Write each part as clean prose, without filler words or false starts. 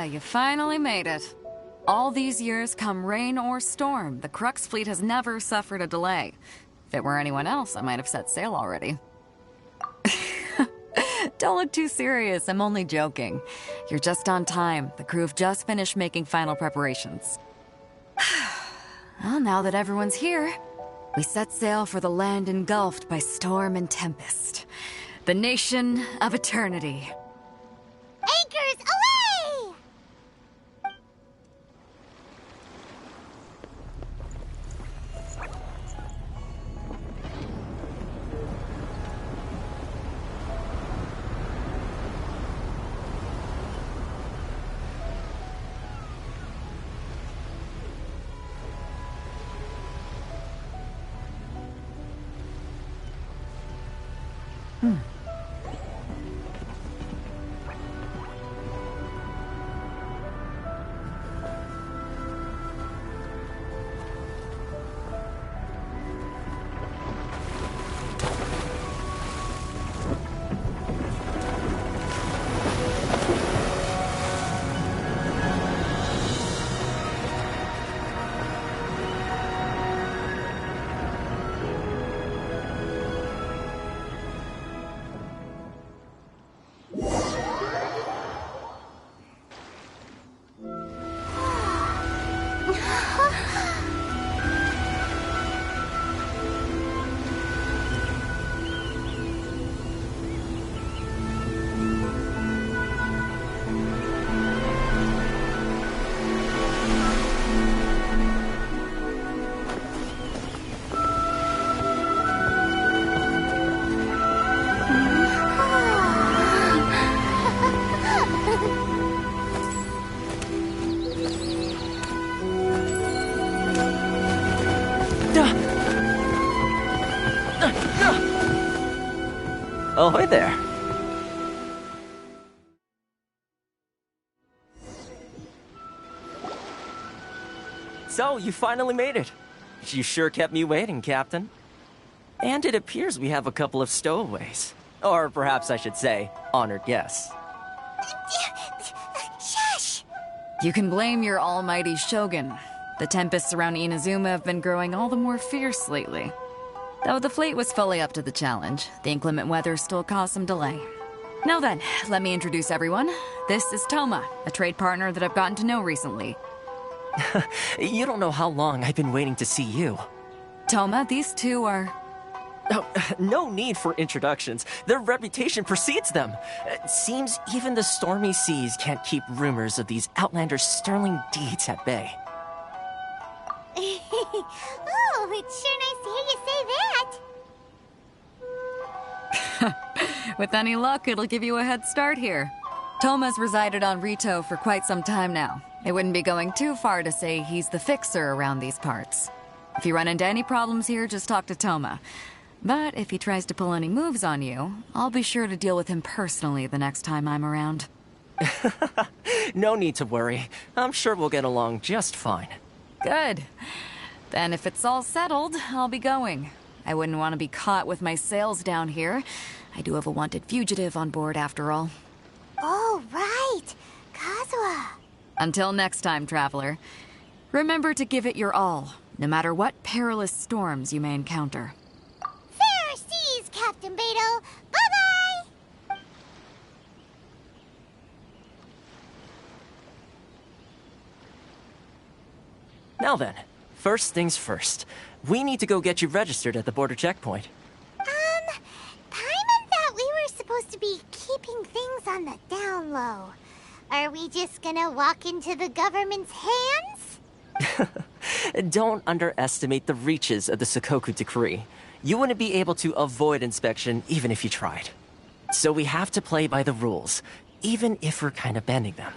You finally made it. All these years, come rain or storm, the Crux fleet has never suffered a delay. If it were anyone else, I might have set sail already. Don't look too serious, I'm only joking. You're just on time. The crew have just finished making final preparations. Well, now that everyone's here, we set sail for the land engulfed by storm and tempest. The nation of eternity. Anchors away! Ahoy there. So, you finally made it. You sure kept me waiting, Captain. And it appears we have a couple of stowaways. Or perhaps I should say, honored guests. Shush! You can blame your almighty Shogun. The tempests around Inazuma have been growing all the more fierce lately. Though the fleet was fully up to the challenge, the inclement weather still caused some delay. Now then, let me introduce everyone. This is Toma, a trade partner that I've gotten to know recently. You don't know how long I've been waiting to see you. Toma, these two are... Oh, no need for introductions. Their reputation precedes them. It seems even the stormy seas can't keep rumors of these Outlanders' sterling deeds at bay. Oh, it's sure nice to hear you say that. With any luck, it'll give you a head start here. Toma's resided on Rito for quite some time now. It wouldn't be going too far to say he's the fixer around these parts. If you run into any problems here, just talk to Toma. But if he tries to pull any moves on you, I'll be sure to deal with him personally the next time I'm around. No need to worry. I'm sure we'll get along just fine. Good. Then if it's all settled, I'll be going. I wouldn't want to be caught with my sails down here. I do have a wanted fugitive on board after all. Oh, right. Kazuha. Until next time, traveler. Remember to give it your all, no matter what perilous storms you may encounter. Fair seas, Captain Beidou. Bye-bye! Now then, first things first. We need to go get you registered at the border checkpoint. Paimon thought we were supposed to be keeping things on the down low. Are we just gonna walk into the government's hands? Don't underestimate the reaches of the Sakoku Decree. You wouldn't be able to avoid inspection even if you tried. So we have to play by the rules, even if we're kind of bending them.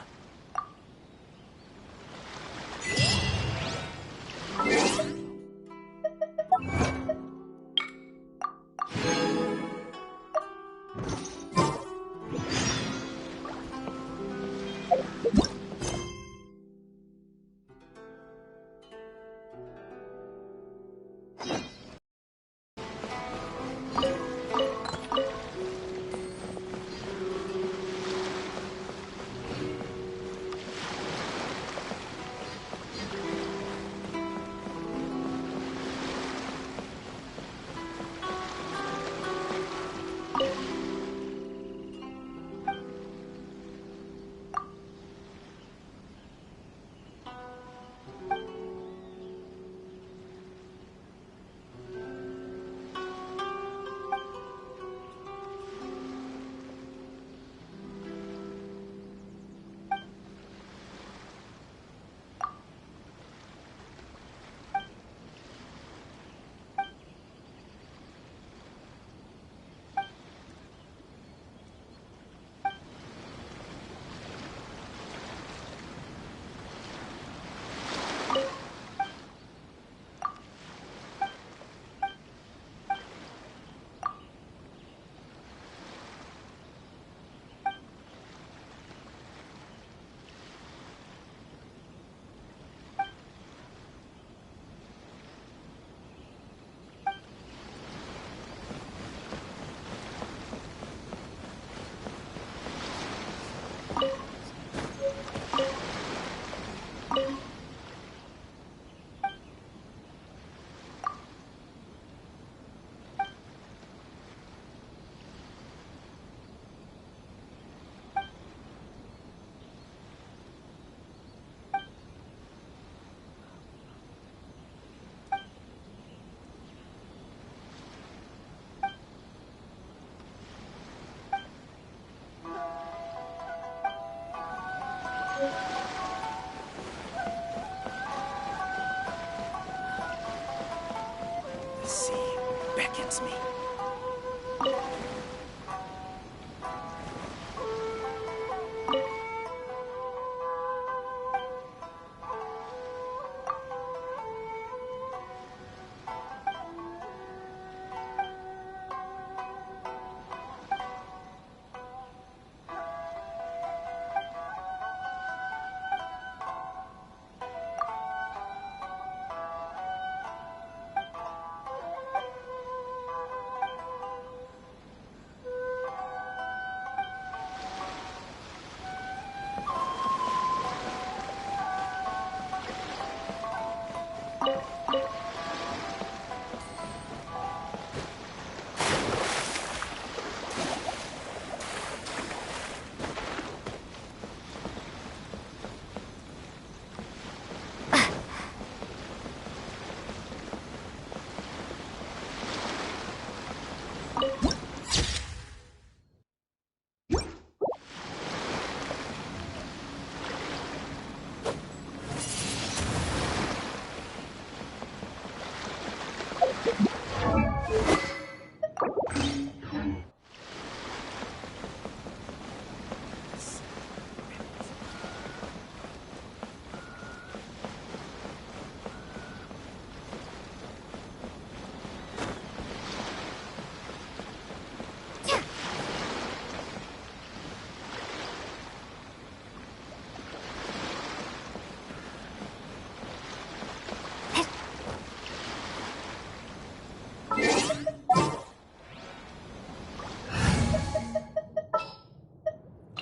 The sea beckons me.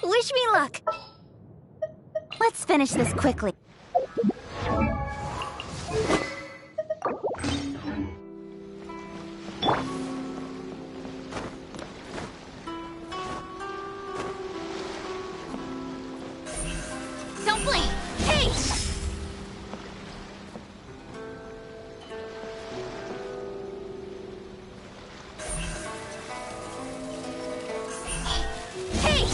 Wish me luck. Let's finish this quickly. Don't blink! Hey! Hey!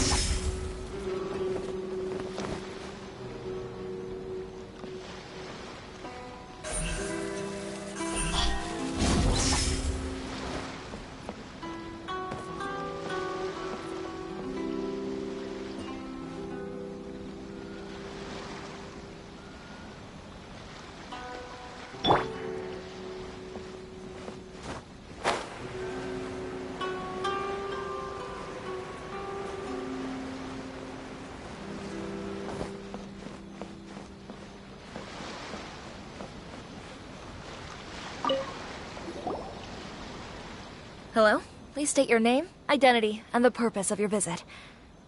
Hello? Please state your name, identity, and the purpose of your visit.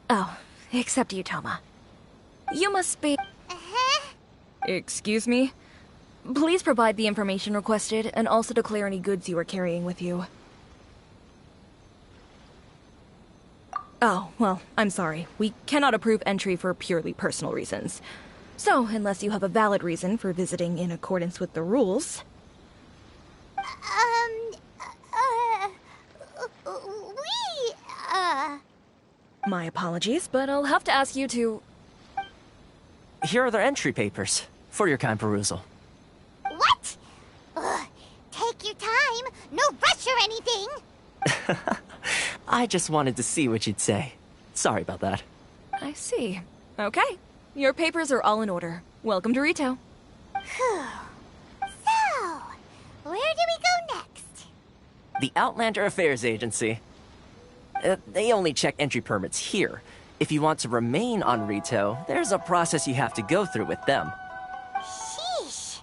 Oh, except you, Toma. You must be... Excuse me? Please provide the information requested, and also declare any goods you are carrying with you. Oh, well, I'm sorry. We cannot approve entry for purely personal reasons. So, unless you have a valid reason for visiting in accordance with the rules... My apologies, but I'll have to ask you to... Here are their entry papers, for your kind perusal. What? Take your time. No rush or anything. I just wanted to see what you'd say. Sorry about that. I see. Okay. Your papers are all in order. Welcome to Rito. Phew. So, where do we go next? The Outlander Affairs Agency. They only check entry permits here. If you want to remain on Rito, there's a process you have to go through with them. Sheesh.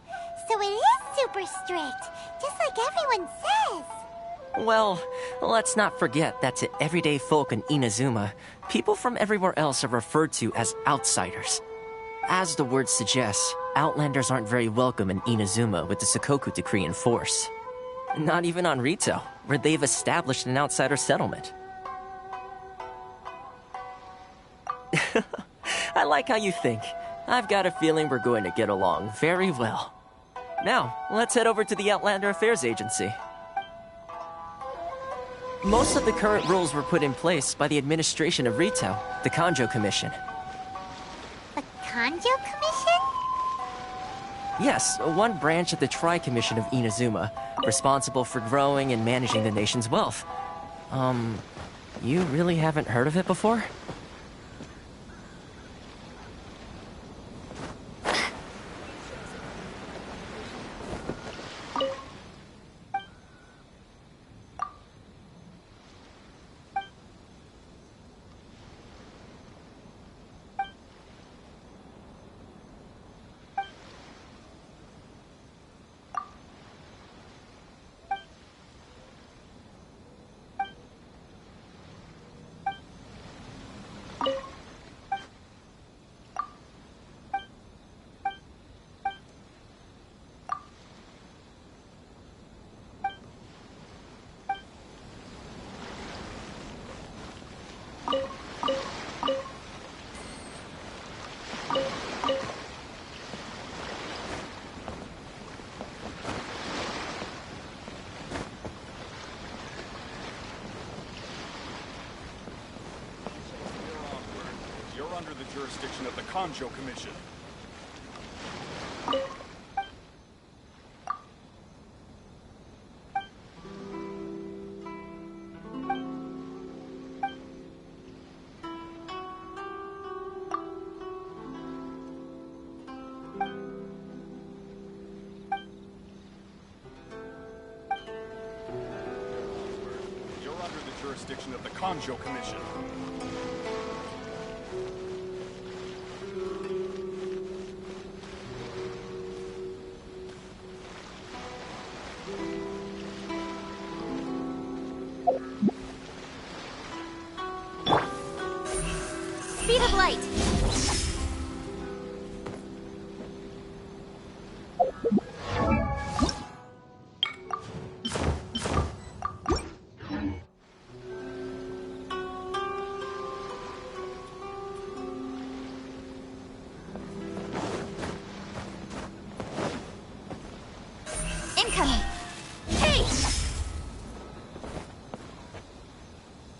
So it is super strict, just like everyone says. Well, let's not forget that to everyday folk in Inazuma, people from everywhere else are referred to as outsiders. As the word suggests, Outlanders aren't very welcome in Inazuma with the Sakoku Decree in force. Not even on Rito, where they've established an outsider settlement. I like how you think. I've got a feeling we're going to get along very well. Now, let's head over to the Outlander Affairs Agency. Most of the current rules were put in place by the administration of Rito, the Kanjo Commission. The Kanjo Commission? Yes, one branch of the Tri-Commission of Inazuma, responsible for growing and managing the nation's wealth. You really haven't heard of it before? You're under the jurisdiction of the Kanjo Commission. You're under the jurisdiction of the Kanjo Commission. Speed of light! Incoming! Hey!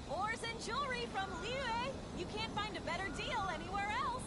Ores and jewelry from Liyue. You can't find a better deal anywhere else.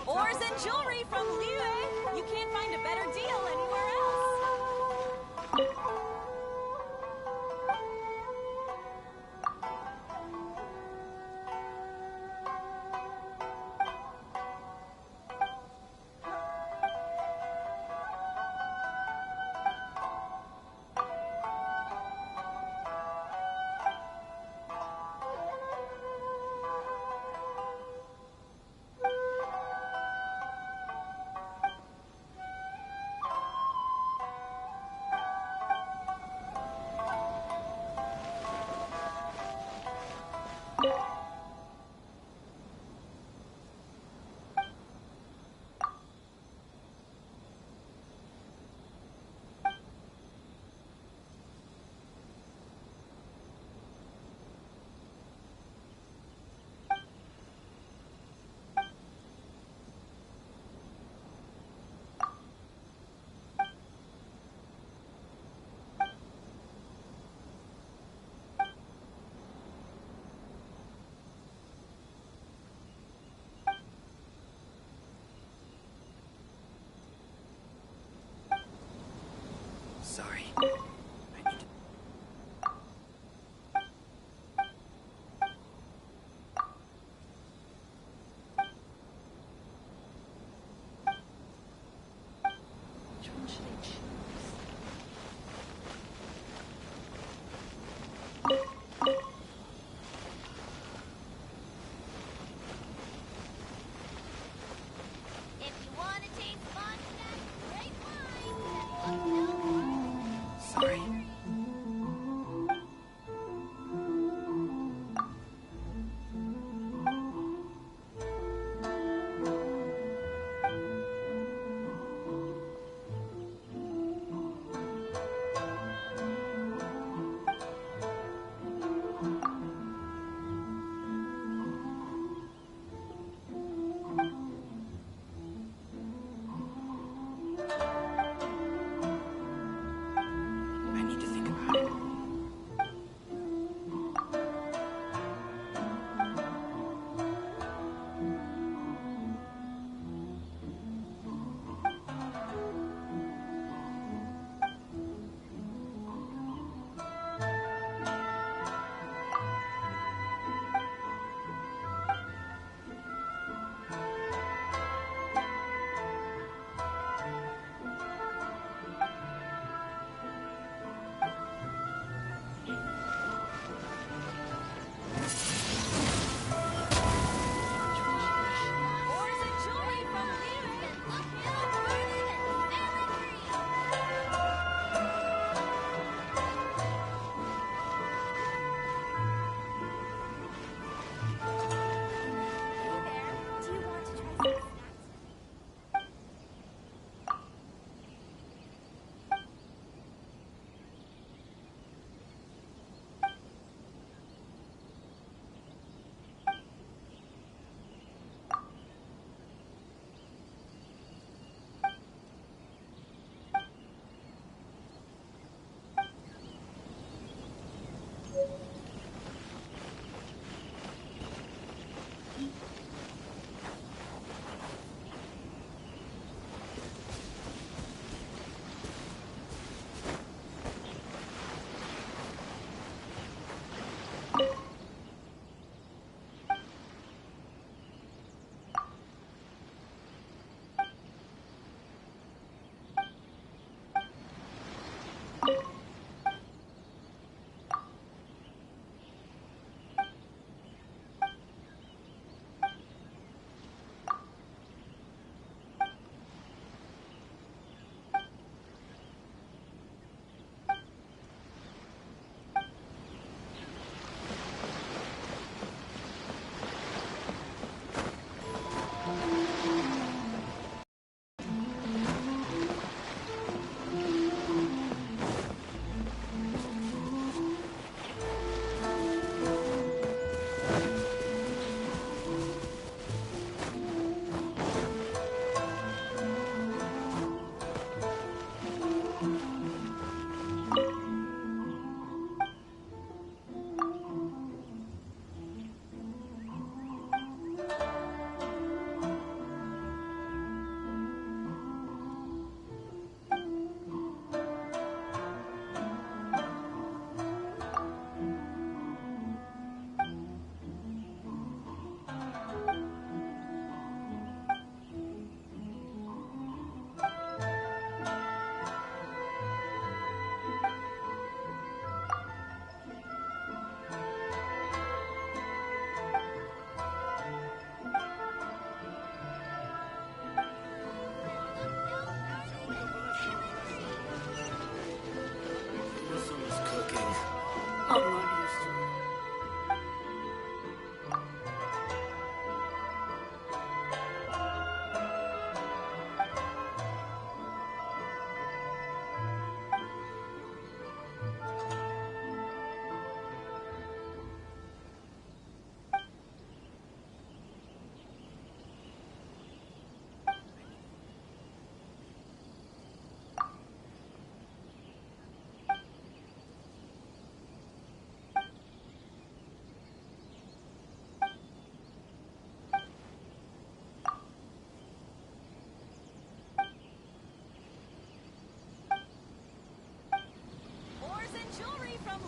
Ores and jewelry from Liyue. You can't find a better deal anywhere else.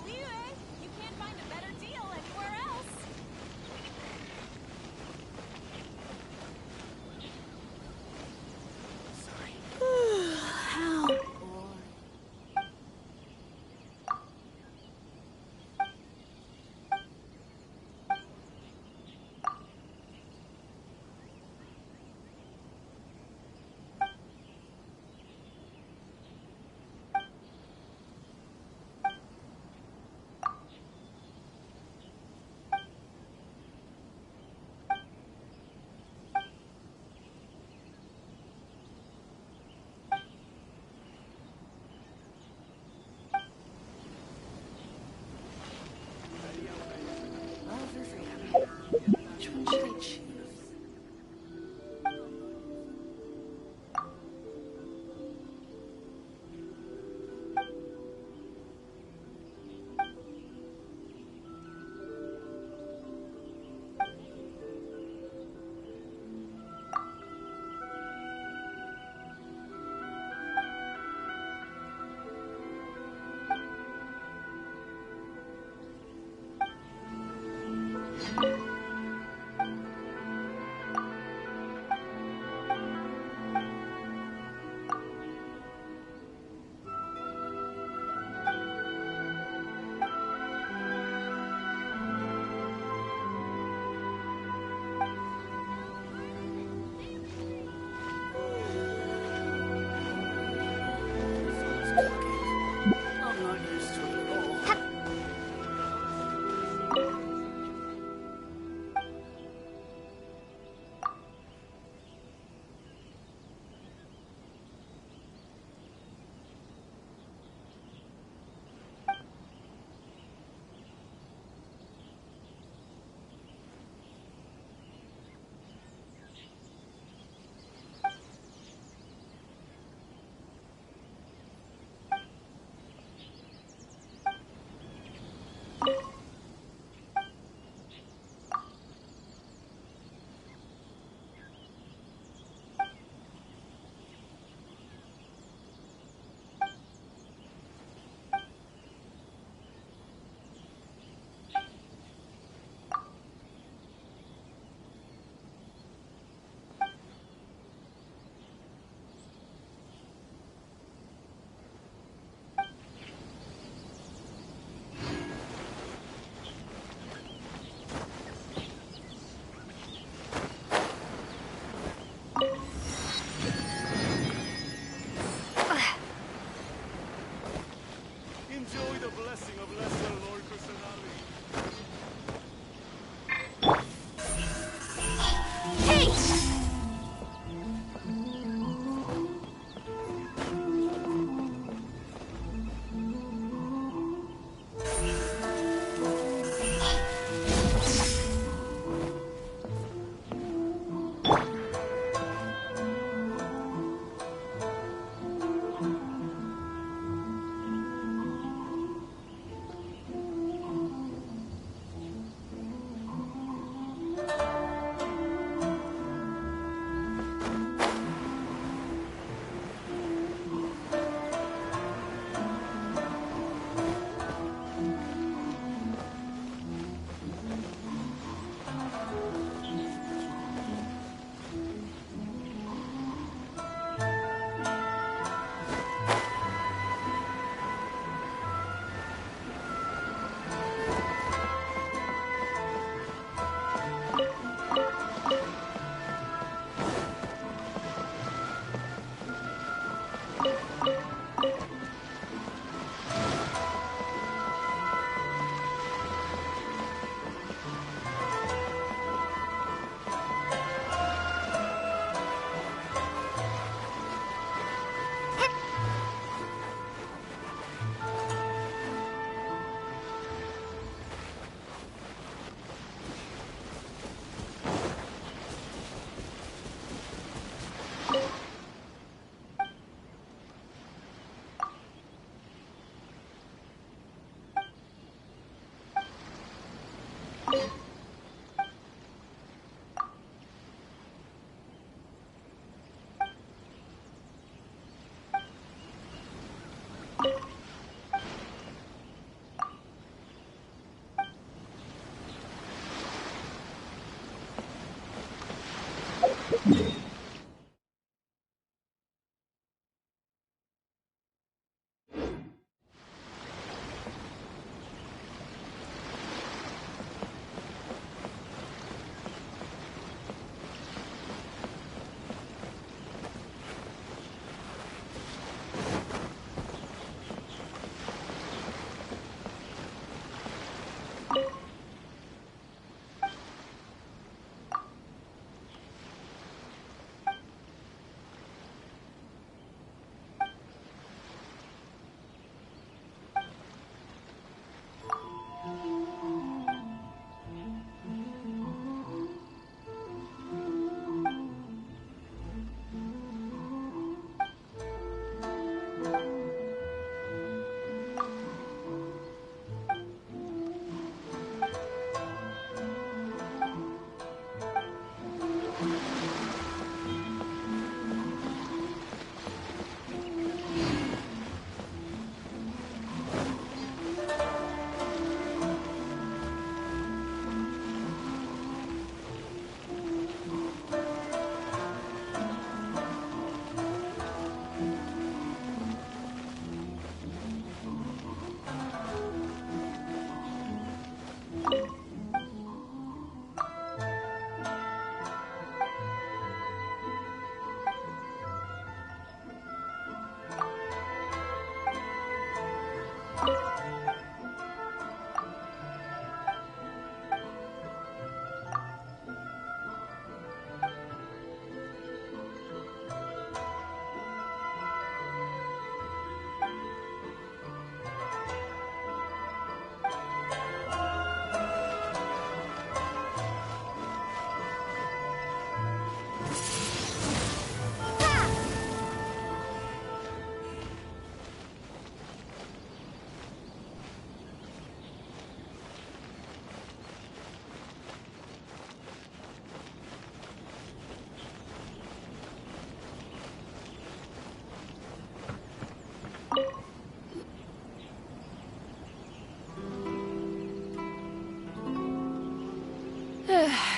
Liyue, you can't find a better deal anywhere else.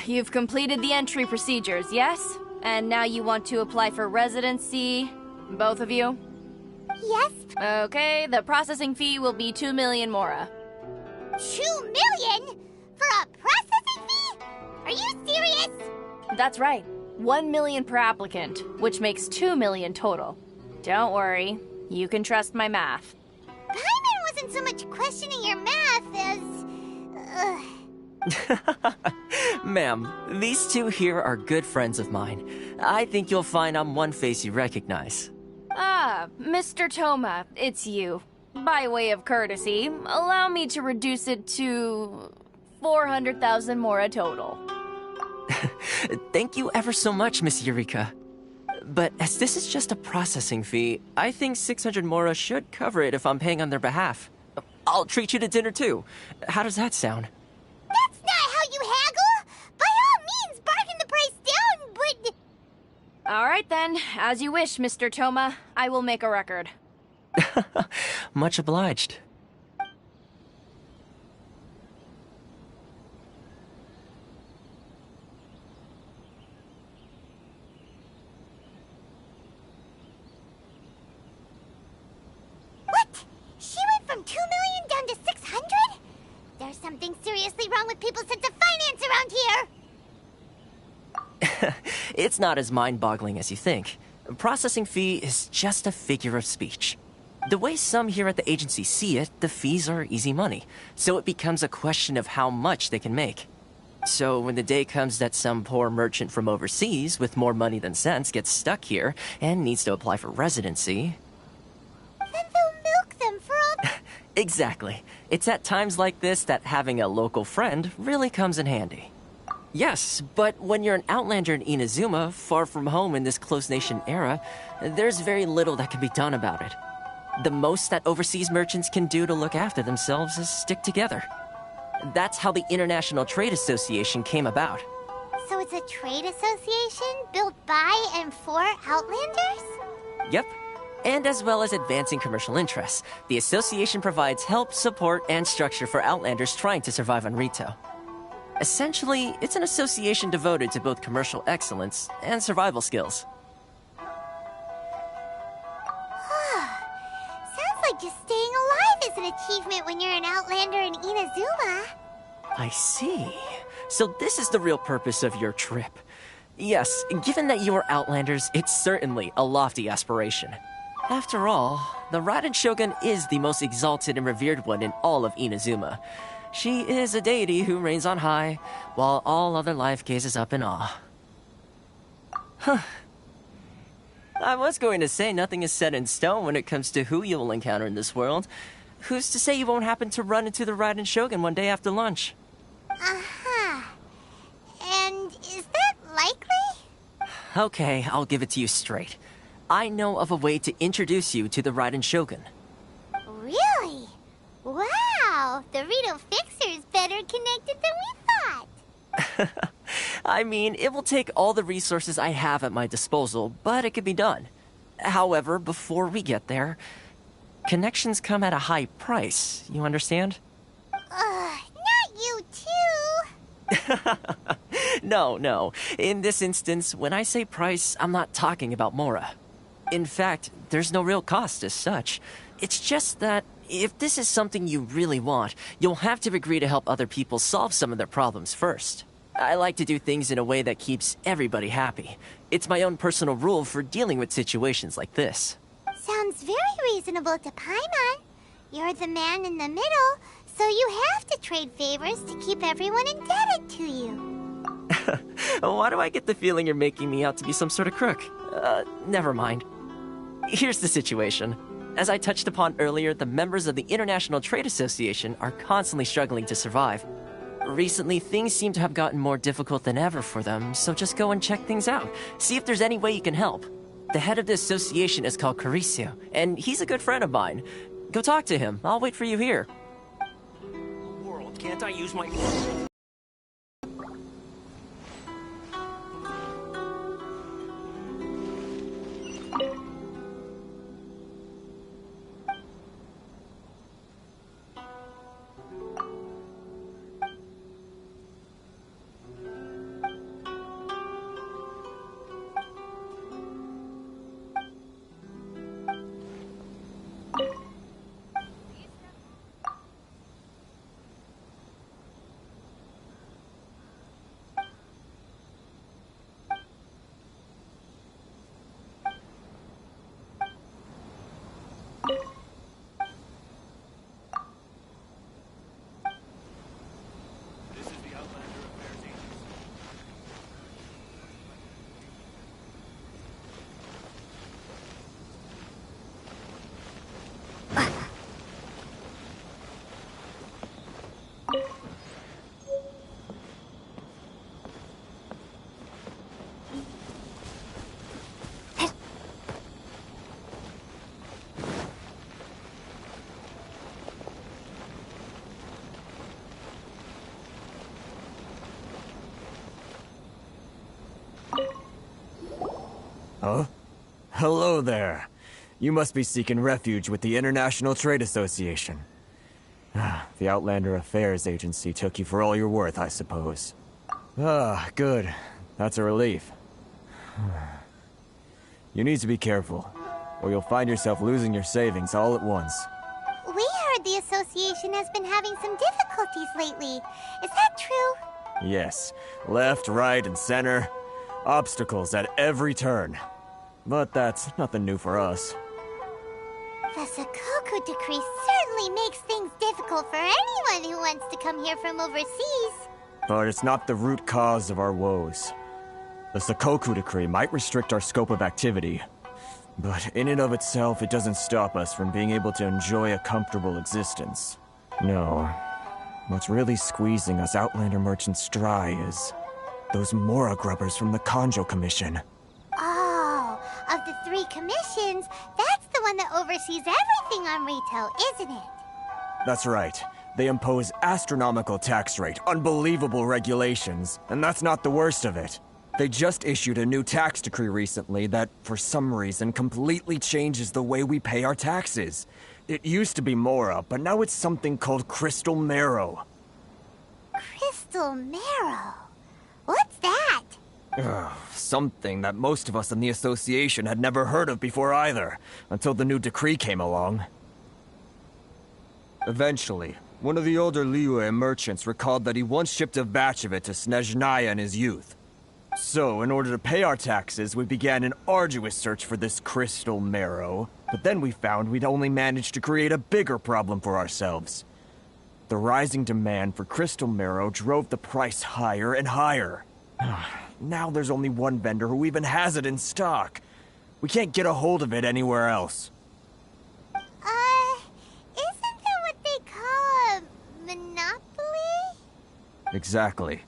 you've completed the entry procedures, yes? And now you want to apply for residency, both of you? Yes? Okay, the processing fee will be 2 million mora. 2 million? For a processing fee? Are you serious? That's right. 1 million per applicant, which makes 2 million total. Don't worry, you can trust my math. Paimon wasn't so much questioning your math as... Ma'am, these two here are good friends of mine. I think you'll find I'm one face you recognize. Ah, Mr. Toma, it's you. By way of courtesy, allow me to reduce it to 400,000 mora total. Thank you ever so much, Miss Eureka. But as this is just a processing fee, I think 600 mora should cover it if I'm paying on their behalf. I'll treat you to dinner too. How does that sound? That's not how you haggle! By all means, bargain the price down, but... All right then, as you wish, Mr. Toma. I will make a record. Much obliged. What? She went from 2 million down to 600? There's something seriously wrong with people's sense of finance around here! It's not as mind-boggling as you think. Processing fee is just a figure of speech. The way some here at the agency see it, the fees are easy money, so it becomes a question of how much they can make. So when the day comes that some poor merchant from overseas with more money than sense gets stuck here and needs to apply for residency... Then they'll milk them for all... Exactly. It's at times like this that having a local friend really comes in handy. Yes, but when you're an outlander in Inazuma, far from home in this close nation era, there's very little that can be done about it. The most that overseas merchants can do to look after themselves is stick together. That's how the International Trade Association came about. So it's a trade association built by and for Outlanders? Yep. And as well as advancing commercial interests, the association provides help, support, and structure for Outlanders trying to survive on Rito. Essentially, it's an association devoted to both commercial excellence and survival skills. Sounds like just staying alive is an achievement when you're an Outlander in Inazuma. I see. So this is the real purpose of your trip. Yes, given that you are Outlanders, it's certainly a lofty aspiration. After all, the Raiden Shogun is the most exalted and revered one in all of Inazuma. She is a deity who reigns on high, while all other life gazes up in awe. Huh. I was going to say nothing is set in stone when it comes to who you will encounter in this world. Who's to say you won't happen to run into the Raiden Shogun one day after lunch? Uh-huh. And is that likely? Okay, I'll give it to you straight. I know of a way to introduce you to the Raiden Shogun. Really? Wow, the Rito Fixer's better connected than we thought. I mean, it will take all the resources I have at my disposal, but it could be done. However, before we get there, connections come at a high price, you understand? Not you too. No. In this instance, when I say price, I'm not talking about Mora. In fact, there's no real cost as such. It's just that if this is something you really want, you'll have to agree to help other people solve some of their problems first. I like to do things in a way that keeps everybody happy. It's my own personal rule for dealing with situations like this. Sounds very reasonable to Paimon. You're the man in the middle, so you have to trade favors to keep everyone indebted to you. Why do I get the feeling you're making me out to be some sort of crook? Never mind. Here's the situation. As I touched upon earlier, the members of the International Trade Association are constantly struggling to survive. Recently, things seem to have gotten more difficult than ever for them, so just go and check things out. See if there's any way you can help. The head of the association is called Caricio, and he's a good friend of mine. Go talk to him. I'll wait for you here. World, can't I use my... Huh? Hello there. You must be seeking refuge with the International Trade Association. The Outlander Affairs Agency took you for all you're worth, I suppose. Ah, good. That's a relief. You need to be careful, or you'll find yourself losing your savings all at once. We heard the association has been having some difficulties lately. Is that true? Yes. Left, right, and center. Obstacles at every turn. But that's nothing new for us. The Sakoku Decree certainly makes things difficult for anyone who wants to come here from overseas. But it's not the root cause of our woes. The Sakoku Decree might restrict our scope of activity, but in and of itself, it doesn't stop us from being able to enjoy a comfortable existence. No. What's really squeezing us Outlander merchants dry is those Mora grubbers from the Kanjo Commission. Oh, of the 3 commissions, that's the one that oversees everything on Rito, isn't it? That's right. They impose astronomical tax rate, unbelievable regulations, and that's not the worst of it. They just issued a new tax decree recently that, for some reason, completely changes the way we pay our taxes. It used to be Mora, but now it's something called Crystal Marrow. Crystal Marrow? What's that? Something that most of us in the association had never heard of before either, until the new decree came along. Eventually, one of the older Liyue merchants recalled that he once shipped a batch of it to Snezhnaya in his youth. So, in order to pay our taxes, we began an arduous search for this Crystal Marrow, but then we found we'd only managed to create a bigger problem for ourselves. The rising demand for Crystal Marrow drove the price higher and higher. Now there's only one vendor who even has it in stock. We can't get a hold of it anywhere else. Isn't that what they call a monopoly? Exactly.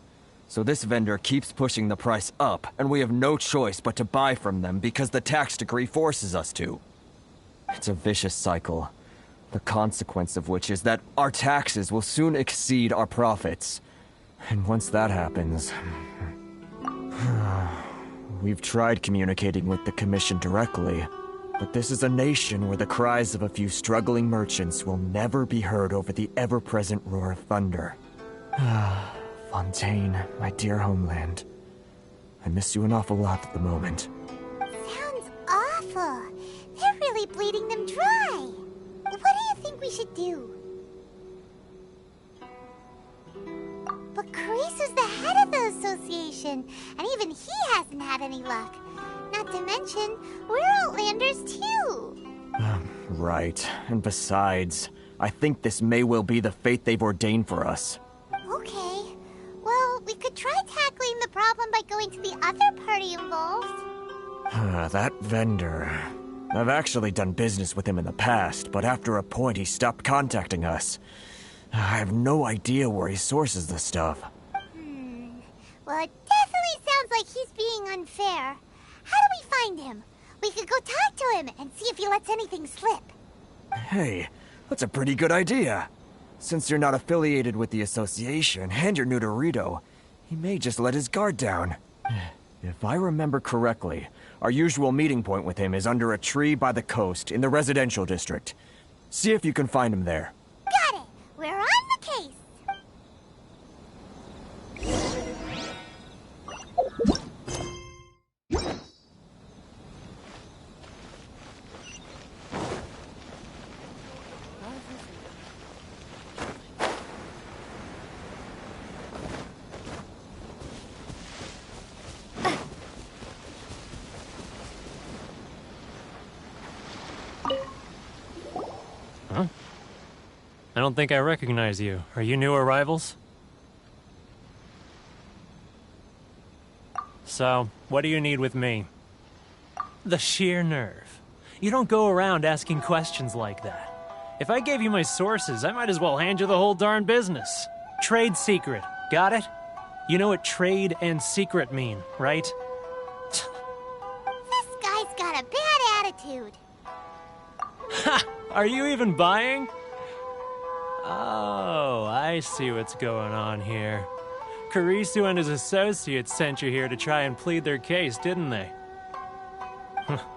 So this vendor keeps pushing the price up, and we have no choice but to buy from them because the tax decree forces us to. It's a vicious cycle, the consequence of which is that our taxes will soon exceed our profits. And once that happens... We've tried communicating with the Commission directly, but this is a nation where the cries of a few struggling merchants will never be heard over the ever-present roar of thunder. Fontaine, my dear homeland. I miss you an awful lot at the moment. Sounds awful. They're really bleeding them dry. What do you think we should do? But Karisu's the head of the association, and even he hasn't had any luck. Not to mention, we're Outlanders too. Right. And besides, I think this may well be the fate they've ordained for us. Okay. Well, we could try tackling the problem by going to the other party involved. That vendor... I've actually done business with him in the past, but after a point he stopped contacting us. I have no idea where he sources the stuff. Well, it definitely sounds like he's being unfair. How do we find him? We could go talk to him and see if he lets anything slip. Hey, that's a pretty good idea. Since you're not affiliated with the association and you're new to Rito, he may just let his guard down. If I remember correctly, our usual meeting point with him is under a tree by the coast in the residential district. See if you can find him there. Got it! We're on the case! Huh? I don't think I recognize you. Are you new arrivals? So, what do you need with me? The sheer nerve. You don't go around asking questions like that. If I gave you my sources, I might as well hand you the whole darn business. Trade secret. Got it? You know what trade and secret mean, right? This guy's got a bad attitude. Ha! Are you even buying? Oh, I see what's going on here. Karisu and his associates sent you here to try and plead their case, didn't they?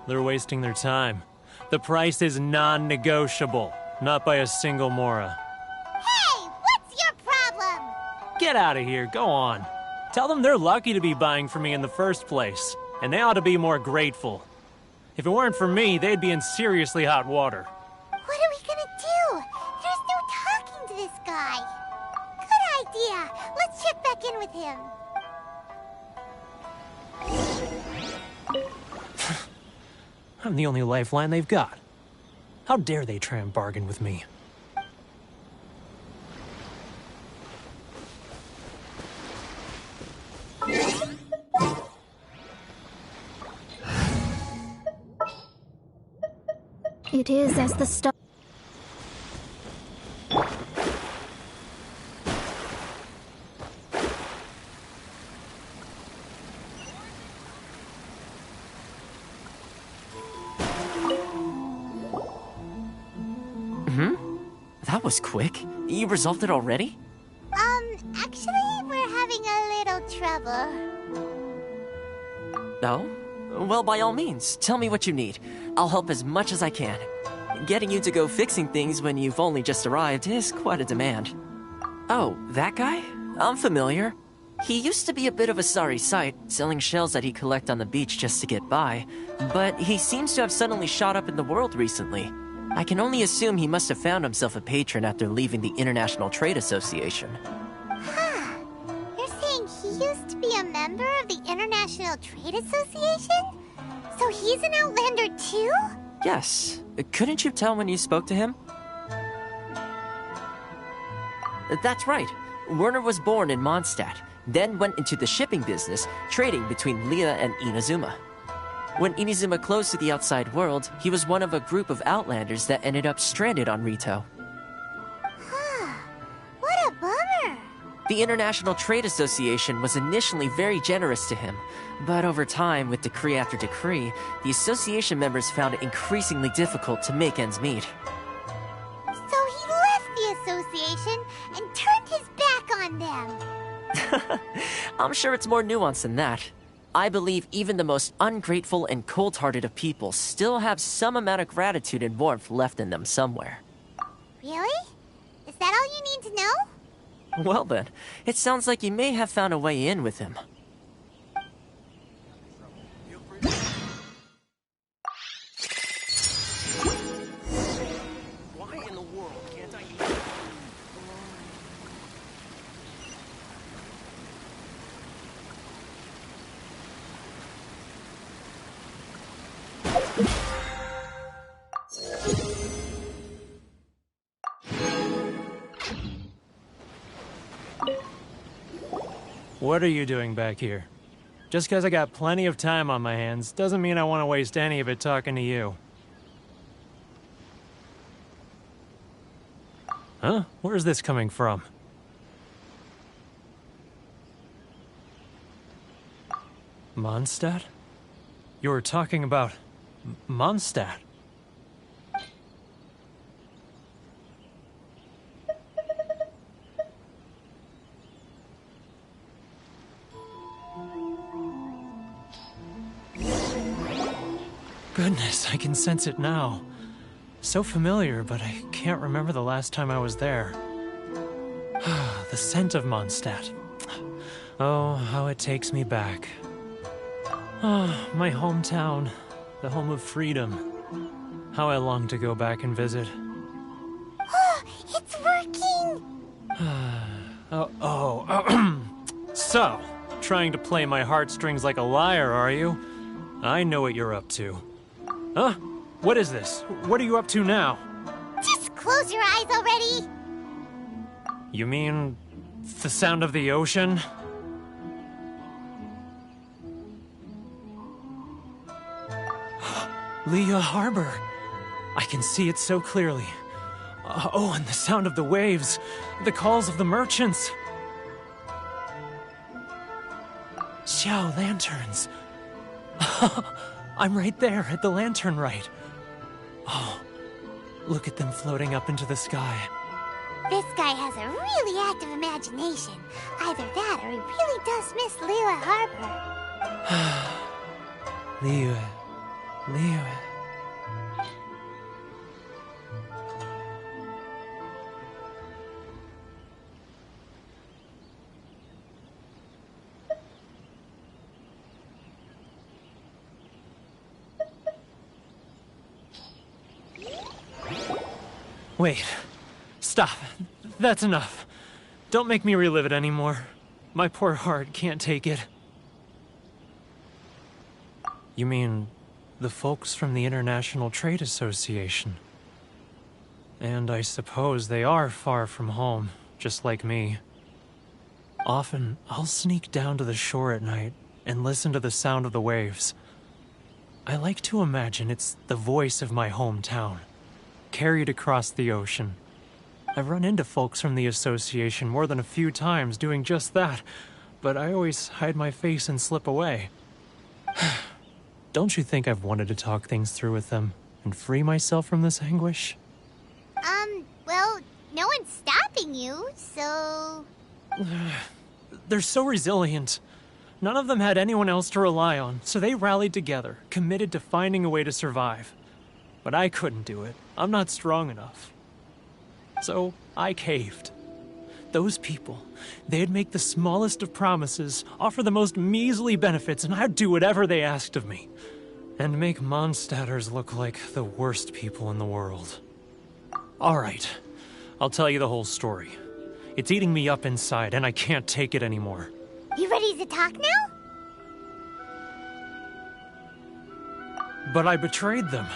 They're wasting their time. The price is non-negotiable, not by a single Mora. Hey, what's your problem? Get out of here, go on. Tell them they're lucky to be buying from me in the first place, and they ought to be more grateful. If it weren't for me, they'd be in seriously hot water. What are we gonna do? There's no talking to this guy. Good idea. Let's check back in with him. I'm the only lifeline they've got. How dare they try and bargain with me? It is as the star. That was quick. You resolved it already? Actually, we're having a little trouble. Oh? Well, by all means, tell me what you need. I'll help as much as I can. Getting you to go fixing things when you've only just arrived is quite a demand. Oh, that guy? I'm familiar. He used to be a bit of a sorry sight, selling shells that he'd collect on the beach just to get by, but he seems to have suddenly shot up in the world recently. I can only assume he must have found himself a patron after leaving the International Trade Association. Huh. You're saying he used to be a member of the International Trade Association? So he's an Outlander too? Yes. Couldn't you tell when you spoke to him? That's right. Werner was born in Mondstadt, then went into the shipping business, trading between Leah and Inazuma. When Inazuma closed to the outside world, he was one of a group of Outlanders that ended up stranded on Rito. Huh. What a bummer. The International Trade Association was initially very generous to him, but over time, with decree after decree, the association members found it increasingly difficult to make ends meet. So he left the association and turned his back on them. I'm sure it's more nuanced than that. I believe even the most ungrateful and cold-hearted of people still have some amount of gratitude and warmth left in them somewhere. Really? Is that all you need to know? Well then, it sounds like you may have found a way in with him. Why in the world can't I use... What are you doing back here? Just because I got plenty of time on my hands doesn't mean I want to waste any of it talking to you. Huh? Where's this coming from? Mondstadt? You were talking about... Mondstadt? Goodness, I can sense it now. So familiar, but I can't remember the last time I was there. The scent of Mondstadt. Oh, how it takes me back. Ah, my hometown. The home of freedom. How I long to go back and visit. It's working! So, trying to play my heartstrings like a liar, are you? I know what you're up to. Huh? What is this? What are you up to now? Just close your eyes already! You mean... the sound of the ocean? Leah Harbor. I can see it so clearly. Oh, and the sound of the waves. The calls of the merchants. Xiao lanterns. I'm right there at the lantern right. Oh, look at them floating up into the sky. This guy has a really active imagination. Either that or he really does miss Leah Harbor. Leah. Liyue. Wait. Stop. That's enough. Don't make me relive it anymore. My poor heart can't take it. You mean the folks from the International Trade Association? And I suppose they are far from home, just like me. Often, I'll sneak down to the shore at night and listen to the sound of the waves. I like to imagine it's the voice of my hometown, carried across the ocean. I've run into folks from the association more than a few times doing just that, but I always hide my face and slip away. Don't you think I've wanted to talk things through with them and free myself from this anguish? Well, no one's stopping you, so... They're so resilient. None of them had anyone else to rely on, so they rallied together, committed to finding a way to survive. But I couldn't do it. I'm not strong enough. So I caved. Those people, they'd make the smallest of promises, offer the most measly benefits, and I'd do whatever they asked of me. And make Mondstadters look like the worst people in the world. All right, I'll tell you the whole story. It's eating me up inside, and I can't take it anymore. You ready to talk now? But I betrayed them.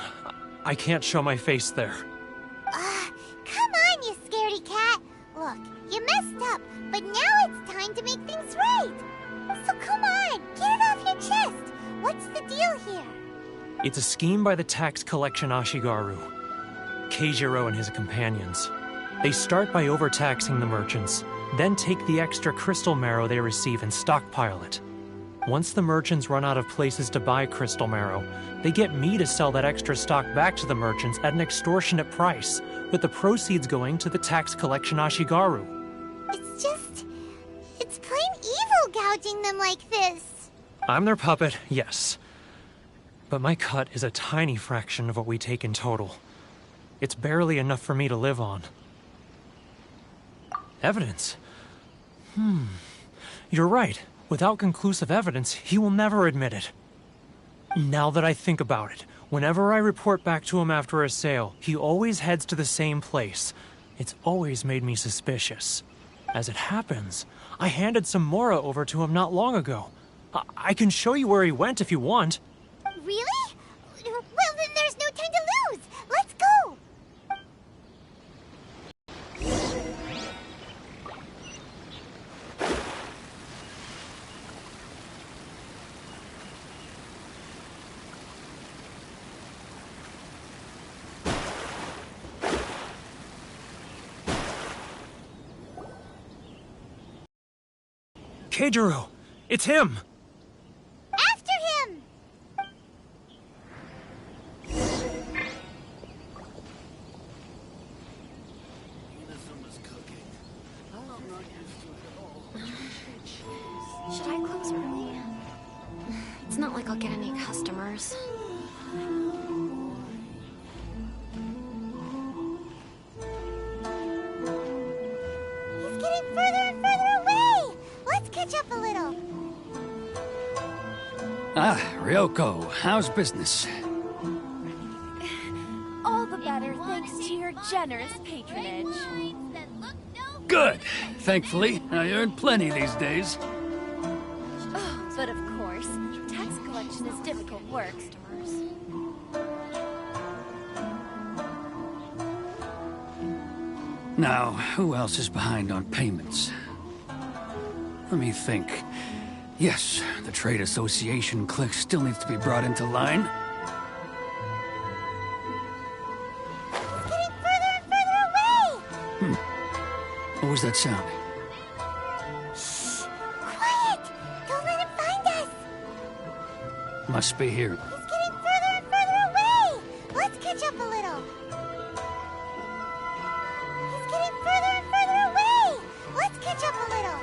I can't show my face there. Come on, you scaredy cat. Look, you messed up, but now it's time to make things right. So come on, get it off your chest. What's the deal here? It's a scheme by the tax collection Ashigaru. Keijiro and his companions. They start by overtaxing the merchants, then take the extra crystal marrow they receive and stockpile it. Once the merchants run out of places to buy crystal marrow, they get me to sell that extra stock back to the merchants at an extortionate price, with the proceeds going to the tax collection Ashigaru. It's plain evil gouging them like this. I'm their puppet, yes. But my cut is a tiny fraction of what we take in total. It's barely enough for me to live on. Evidence? You're right. Without conclusive evidence, he will never admit it. Now that I think about it, whenever I report back to him after a sale, he always heads to the same place. It's always made me suspicious. As it happens, I handed some Mora over to him not long ago. I can show you where he went if you want. Really? Well, then there's no time to lose. Let's go. Keijiro! It's him! After him! Should I close early? It's not like I'll get any customers. He's getting further and further away! Let's catch up a little. Ah, Ryoko, how's business? All the better thanks to your generous patronage. Good. Thankfully, I earn plenty these days. Oh, but of course, tax collection is difficult work. Now, who else is behind on payments? Let me think. Yes, the Trade Association clique still needs to be brought into line. He's getting further and further away! What was that sound? Shh! Quiet! Don't let him find us! Must be here. He's getting further and further away! Let's catch up a little. He's getting further and further away! Let's catch up a little.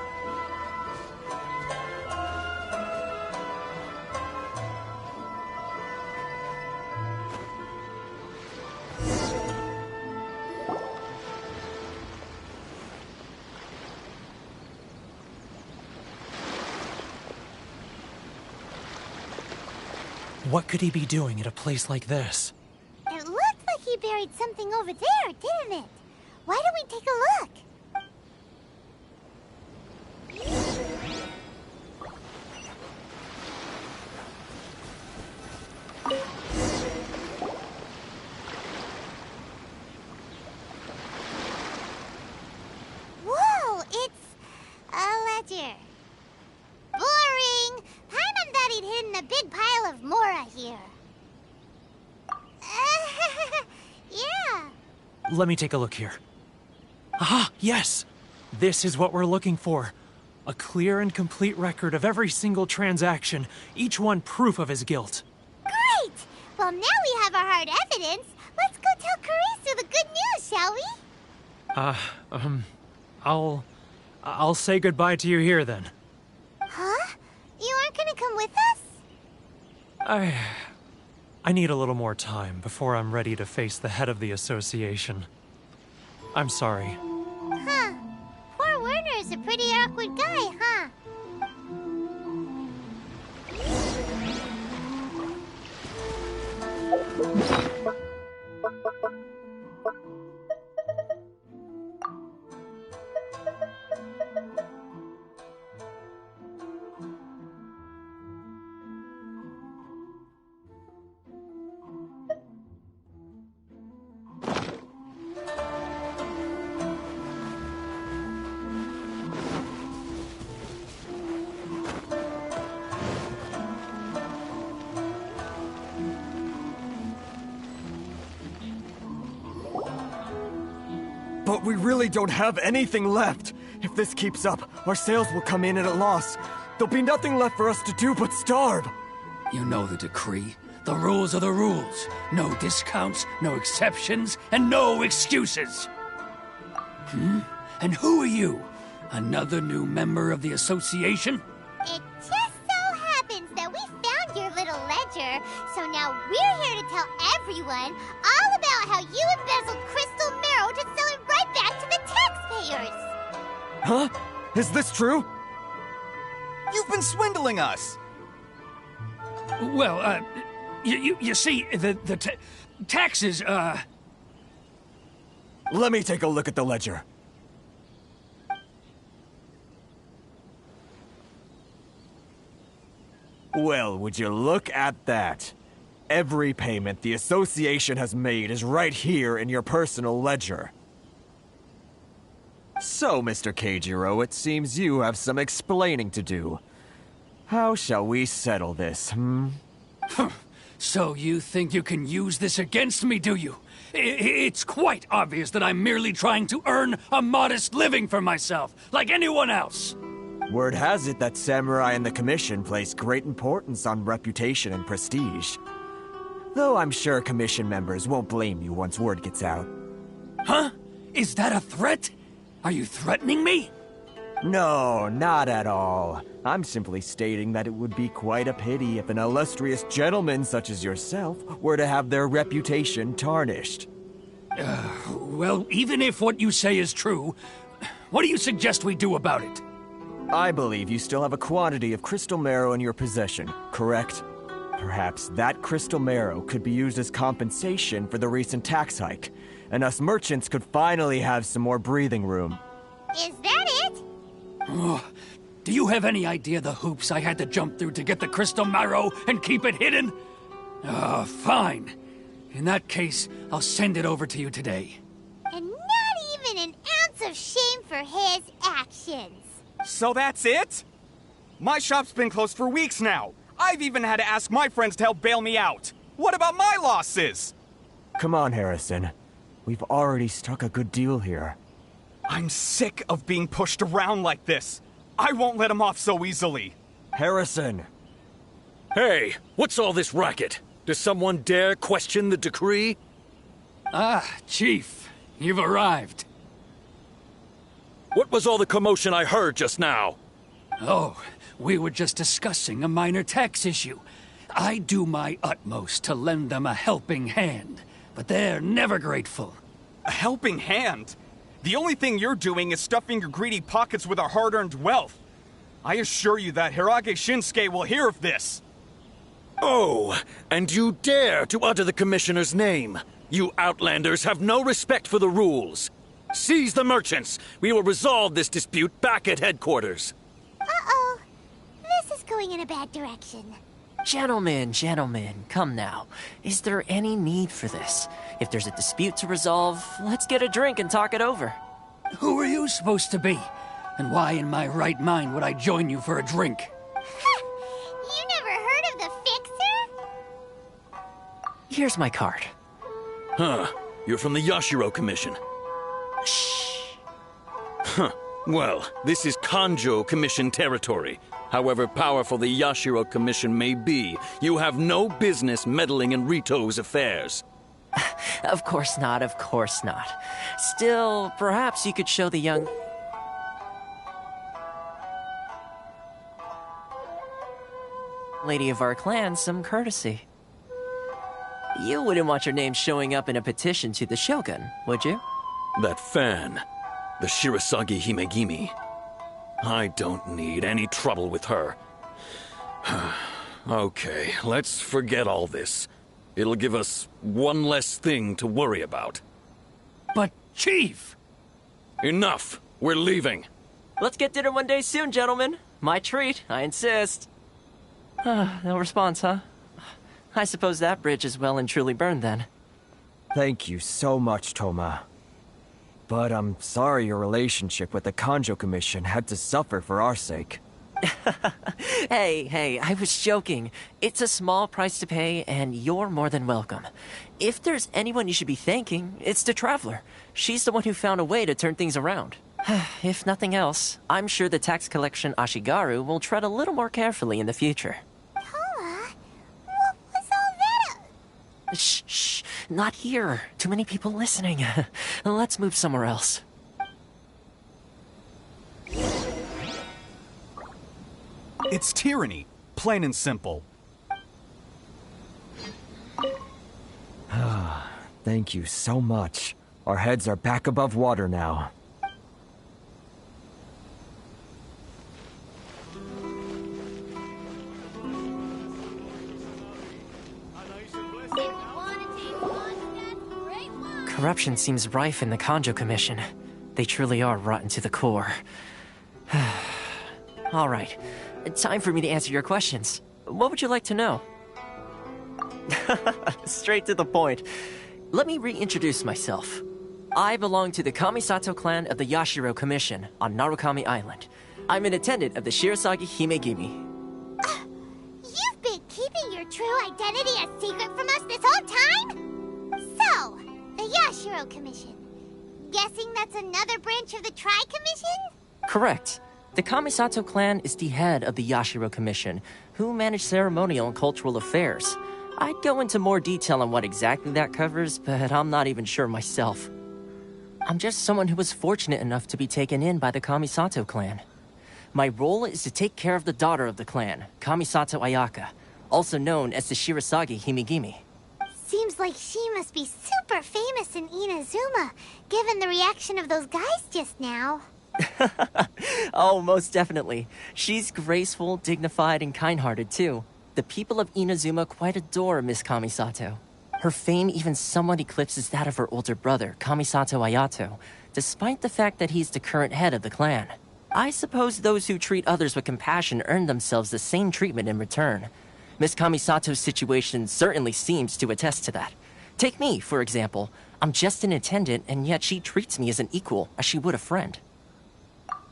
What could he be doing at a place like this? It looked like he buried something over there, didn't it? Why don't we take a look? Whoa, it's a ledger. Boring! Paimon thought he'd hidden a big pile of Mora here. Yeah. Let me take a look here. Ah, yes! This is what we're looking for. A clear and complete record of every single transaction, each one proof of his guilt. Great! Well, now we have our hard evidence. Let's go tell Karisu the good news, shall we? I'll say goodbye to you here then. Huh? You aren't gonna come with us? I need a little more time before I'm ready to face the head of the association. I'm sorry. Huh. Poor Werner's a pretty awkward guy, huh? But we really don't have anything left. If this keeps up, our sales will come in at a loss. There'll be nothing left for us to do but starve. You know the decree. The rules are the rules. No discounts, no exceptions, and no excuses. And who are you? Another new member of the association? It just so happens that we found your little ledger, so now we're here to tell everyone all about how you embezzled Crystal Marrow to sell it right back to the taxpayers. Huh? Is this true? You've been swindling us! Well, you see, the taxes, Let me take a look at the ledger. Well, would you look at that? Every payment the association has made is right here in your personal ledger. So, Mr. Keijiro, it seems you have some explaining to do. How shall we settle this, So you think you can use this against me, do you? It's quite obvious that I'm merely trying to earn a modest living for myself, like anyone else. Word has it that Samurai and the Commission place great importance on reputation and prestige. Though I'm sure Commission members won't blame you once word gets out. Huh? Is that a threat? Are you threatening me? No, not at all. I'm simply stating that it would be quite a pity if an illustrious gentleman such as yourself were to have their reputation tarnished. Well, even if what you say is true, what do you suggest we do about it? I believe you still have a quantity of crystal marrow in your possession, correct? Perhaps that crystal marrow could be used as compensation for the recent tax hike, and us merchants could finally have some more breathing room. Is that it? Oh, do you have any idea the hoops I had to jump through to get the crystal marrow and keep it hidden? Fine. In that case, I'll send it over to you today. And not even an ounce of shame for his actions. So that's it? My shop's been closed for weeks now. I've even had to ask my friends to help bail me out. What about my losses? Come on, Harrison. We've already struck a good deal here. I'm sick of being pushed around like this. I won't let him off so easily. Harrison! Hey, what's all this racket? Does someone dare question the decree? Ah, Chief, you've arrived. What was all the commotion I heard just now? Oh, we were just discussing a minor tax issue. I do my utmost to lend them a helping hand, but they're never grateful. A helping hand? The only thing you're doing is stuffing your greedy pockets with our hard-earned wealth. I assure you that Hirage Shinsuke will hear of this. Oh, and you dare to utter the Commissioner's name! You Outlanders have no respect for the rules! Seize the merchants! We will resolve this dispute back at headquarters! Uh-oh. This is going in a bad direction. Gentlemen, come now. Is there any need for this? If there's a dispute to resolve, let's get a drink and talk it over. Who are you supposed to be? And why in my right mind would I join you for a drink? You never heard of the Fixer? Here's my card. Huh. You're from the Yashiro Commission. Shh. Huh. Well, this is Kanjo Commission territory. However powerful the Yashiro Commission may be, you have no business meddling in Rito's affairs. Of course not. Still, perhaps you could show the young... lady of our clan some courtesy. You wouldn't want your name showing up in a petition to the Shogun, would you? That fan, the Shirasagi Himegimi. I don't need any trouble with her. Okay, let's forget all this. It'll give us one less thing to worry about. But, Chief! Enough! We're leaving. Let's get dinner one day soon, gentlemen. My treat, I insist. No response, huh? I suppose that bridge is well and truly burned then. Thank you so much, Toma. But I'm sorry your relationship with the Kanjo Commission had to suffer for our sake. Hey, I was joking. It's a small price to pay, and you're more than welcome. If there's anyone you should be thanking, it's the Traveler. She's the one who found a way to turn things around. If nothing else, I'm sure the tax collection Ashigaru will tread a little more carefully in the future. Toma? What was all that? Shh, not here. Too many people listening. Let's move somewhere else. It's tyranny, plain and simple. Thank you so much. Our heads are back above water now. Corruption seems rife in the Kanjo Commission. They truly are rotten to the core. All right, time for me to answer your questions. What would you like to know? Straight to the point. Let me reintroduce myself. I belong to the Kamisato clan of the Yashiro Commission on Narukami Island. I'm an attendant of the Shirasagi Himegimi. You've been keeping your true identity a secret from us this whole time? So, the Yashiro Commission. Guessing that's another branch of the Tri-Commission? Correct. The Kamisato clan is the head of the Yashiro Commission, who manage ceremonial and cultural affairs. I'd go into more detail on what exactly that covers, but I'm not even sure myself. I'm just someone who was fortunate enough to be taken in by the Kamisato clan. My role is to take care of the daughter of the clan, Kamisato Ayaka, also known as the Shirasagi Himegimi. Seems like she must be super famous in Inazuma, given the reaction of those guys just now. Oh, most definitely. She's graceful, dignified, and kind-hearted, too. The people of Inazuma quite adore Miss Kamisato. Her fame even somewhat eclipses that of her older brother, Kamisato Ayato, despite the fact that he's the current head of the clan. I suppose those who treat others with compassion earn themselves the same treatment in return. Miss Kamisato's situation certainly seems to attest to that. Take me, for example. I'm just an attendant, and yet she treats me as an equal, as she would a friend.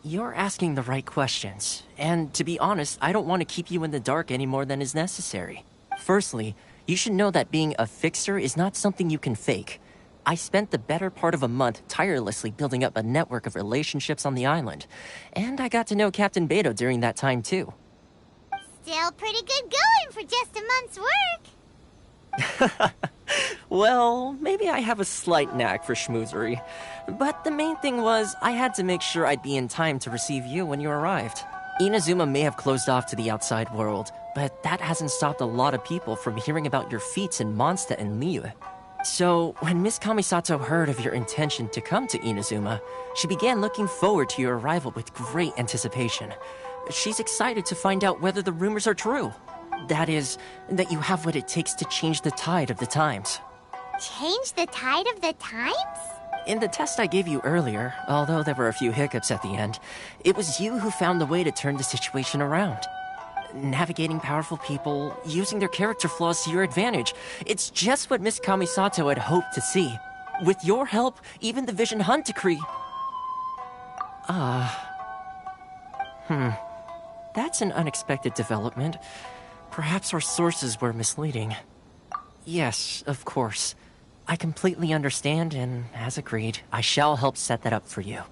You're asking the right questions, and to be honest, I don't want to keep you in the dark any more than is necessary. Firstly, you should know that being a fixer is not something you can fake. I spent the better part of a month tirelessly building up a network of relationships on the island, and I got to know Captain Beto during that time too. Still pretty good going for just a month's work. Well, maybe I have a slight knack for schmoozery. But the main thing was, I had to make sure I'd be in time to receive you when you arrived. Inazuma may have closed off to the outside world, but that hasn't stopped a lot of people from hearing about your feats in Mondstadt and Liyue. So, when Miss Kamisato heard of your intention to come to Inazuma, she began looking forward to your arrival with great anticipation. She's excited to find out whether the rumors are true. That is, that you have what it takes to change the tide of the times. Change the tide of the times? In the test I gave you earlier, although there were a few hiccups at the end, it was you who found the way to turn the situation around. Navigating powerful people, using their character flaws to your advantage. It's just what Miss Kamisato had hoped to see. With your help, even the Vision Hunt decree... That's an unexpected development. Perhaps our sources were misleading. Yes, of course. I completely understand, and as agreed, I shall help set that up for you.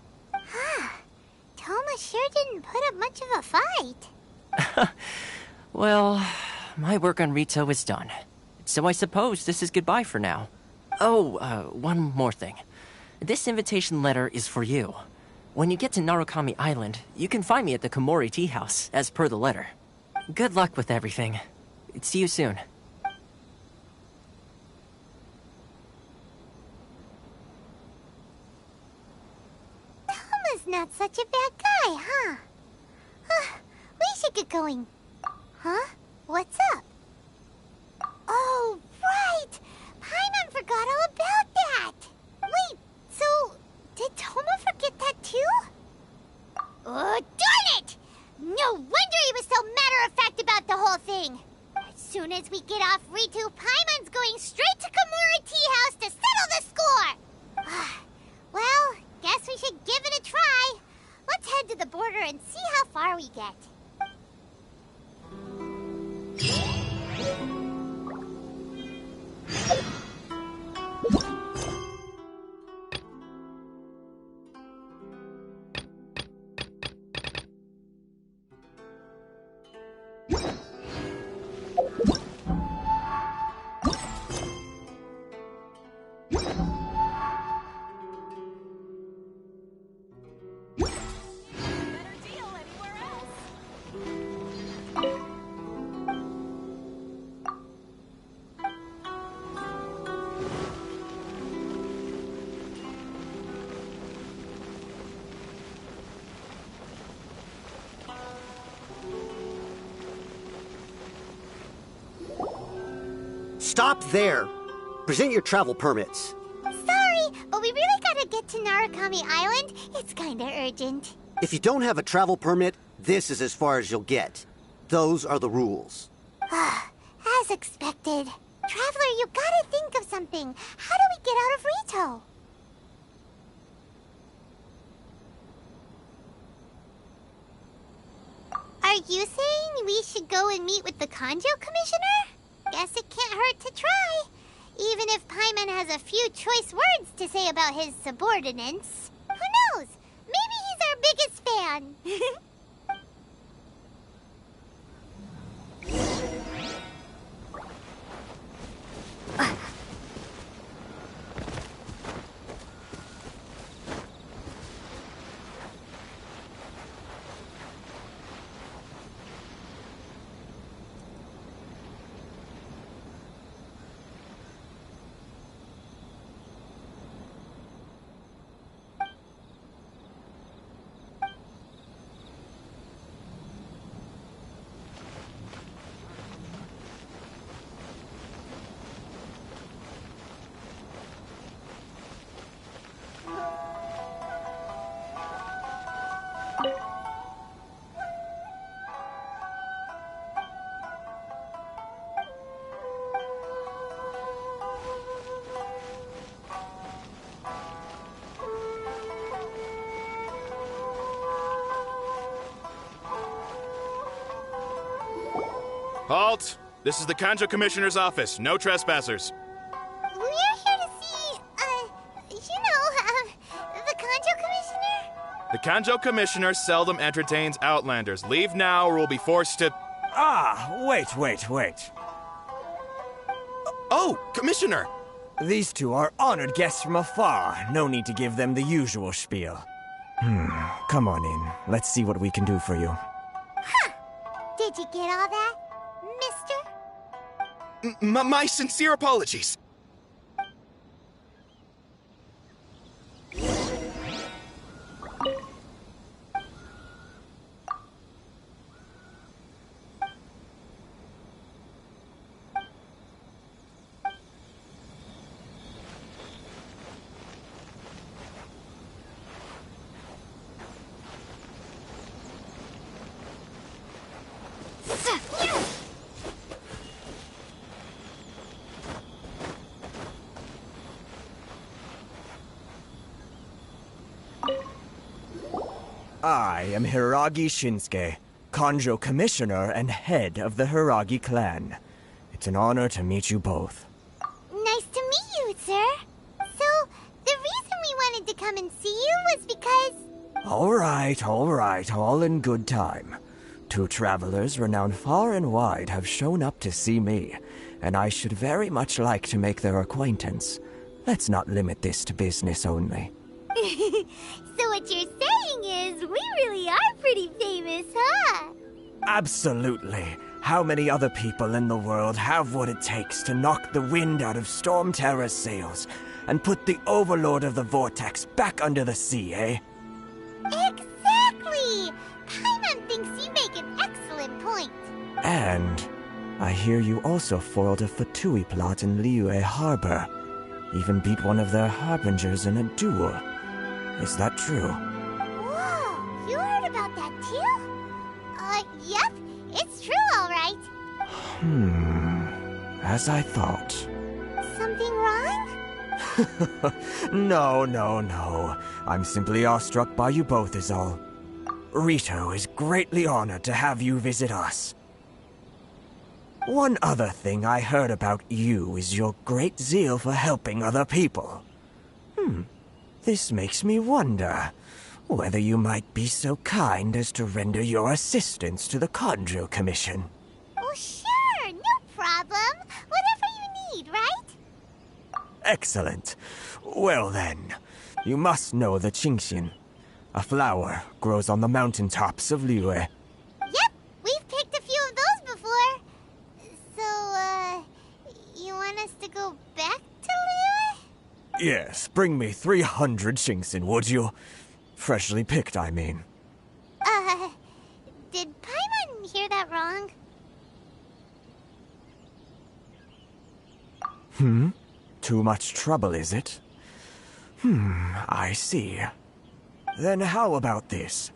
Toma sure didn't put up much of a fight. Well, my work on Rito is done. So I suppose this is goodbye for now. Oh, one more thing. This invitation letter is for you. When you get to Narukami Island, you can find me at the Komori Tea House, as per the letter. Good luck with everything. See you soon. Toma's not such a bad guy, huh? We should get going. Huh? What's up? Oh, right! Paimon forgot all about that! Wait, so... did Toma forget that too? Oh, darn it! No wonder he was so matter-of-fact about the whole thing! As soon as we get off Ritu, Paimon's going straight to Komori Tea House to settle the score! Well, guess we should give it a try. Let's head to the border and see how far we get. Stop there! Present your travel permits. Sorry, but we really gotta get to Narukami Island. It's kinda urgent. If you don't have a travel permit, this is as far as you'll get. Those are the rules. As expected. Traveler, you gotta think of something. How do we get out of Rito? Are you saying we should go and meet with the Kanjo Commissioner? Guess it can't hurt to try. Even if Paimon has a few choice words to say about his subordinates. Who knows? Maybe he's our biggest fan. Halt! This is the Kanjo Commissioner's office. No trespassers. We're here to see, the Kanjo Commissioner? The Kanjo Commissioner seldom entertains Outlanders. Leave now or we'll be forced to... Wait. Oh, Commissioner! These two are honored guests from afar. No need to give them the usual spiel. Come on in. Let's see what we can do for you. Did you get all that, mister? My sincere apologies. I am Hiragi Shinsuke, Kanjo Commissioner and head of the Hiragi clan. It's an honor to meet you both. Nice to meet you, sir. So, the reason we wanted to come and see you was because... All right, all in good time. Two travelers renowned far and wide have shown up to see me, and I should very much like to make their acquaintance. Let's not limit this to business only. So what you're saying is, we really are pretty famous, huh? Absolutely. How many other people in the world have what it takes to knock the wind out of Storm Terror's sails and put the Overlord of the Vortex back under the sea, eh? Exactly! Paimon thinks you make an excellent point. And I hear you also foiled a Fatui plot in Liyue Harbor. Even beat one of their harbingers in a duel. Is that true? Whoa, you heard about that too? Yep, it's true, all right. As I thought. Something wrong? No. I'm simply awestruck by you both is all. Rito is greatly honored to have you visit us. One other thing I heard about you is your great zeal for helping other people. This makes me wonder whether you might be so kind as to render your assistance to the Kanjo Commission. Oh, sure, no problem. Whatever you need, right? Excellent. Well then, you must know the Qingxian. A flower grows on the mountaintops of Liyue. Yep, we've picked a few of those before. So, you want us to go back to Liyue? Yes, bring me 300 Qingxian, would you? Freshly picked, I mean. Did Paimon hear that wrong? Too much trouble, is it? I see. Then how about this?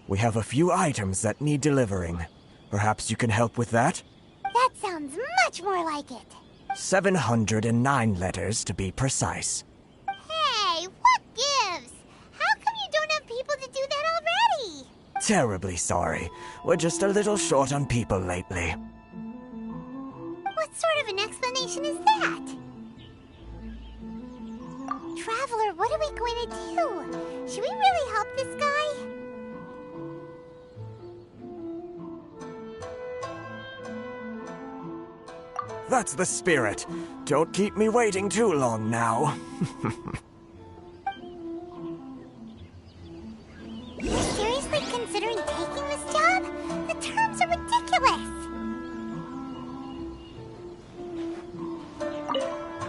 We have a few items that need delivering. Perhaps you can help with that? That sounds much more like it. 709 letters, to be precise. Hey, what gives? How come you don't have people to do that already? Terribly sorry. We're just a little short on people lately. What sort of an explanation is that? Traveler, what are we going to do? Should we really help this guy? That's the spirit. Don't keep me waiting too long now. You're seriously considering taking this job? The terms are ridiculous.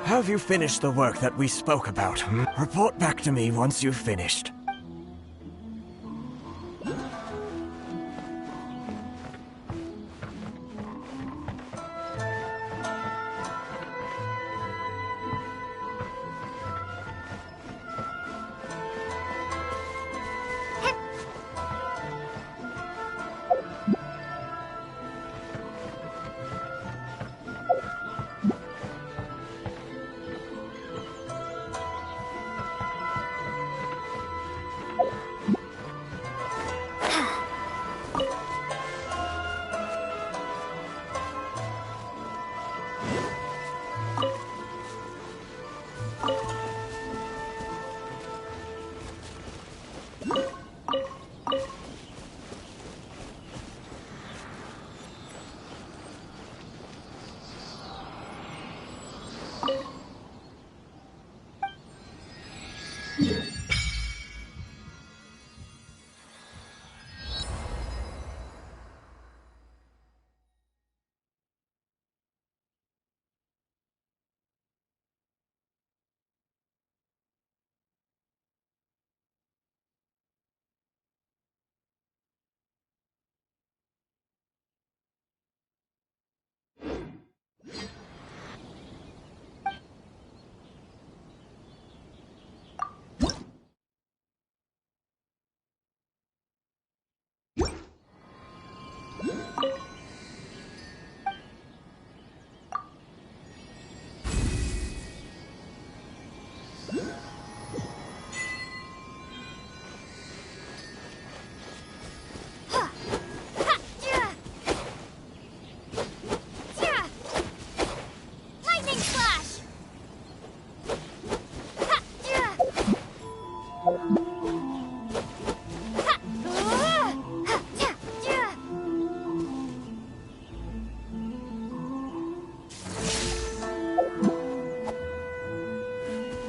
Have you finished the work that we spoke about? Report back to me once you've finished.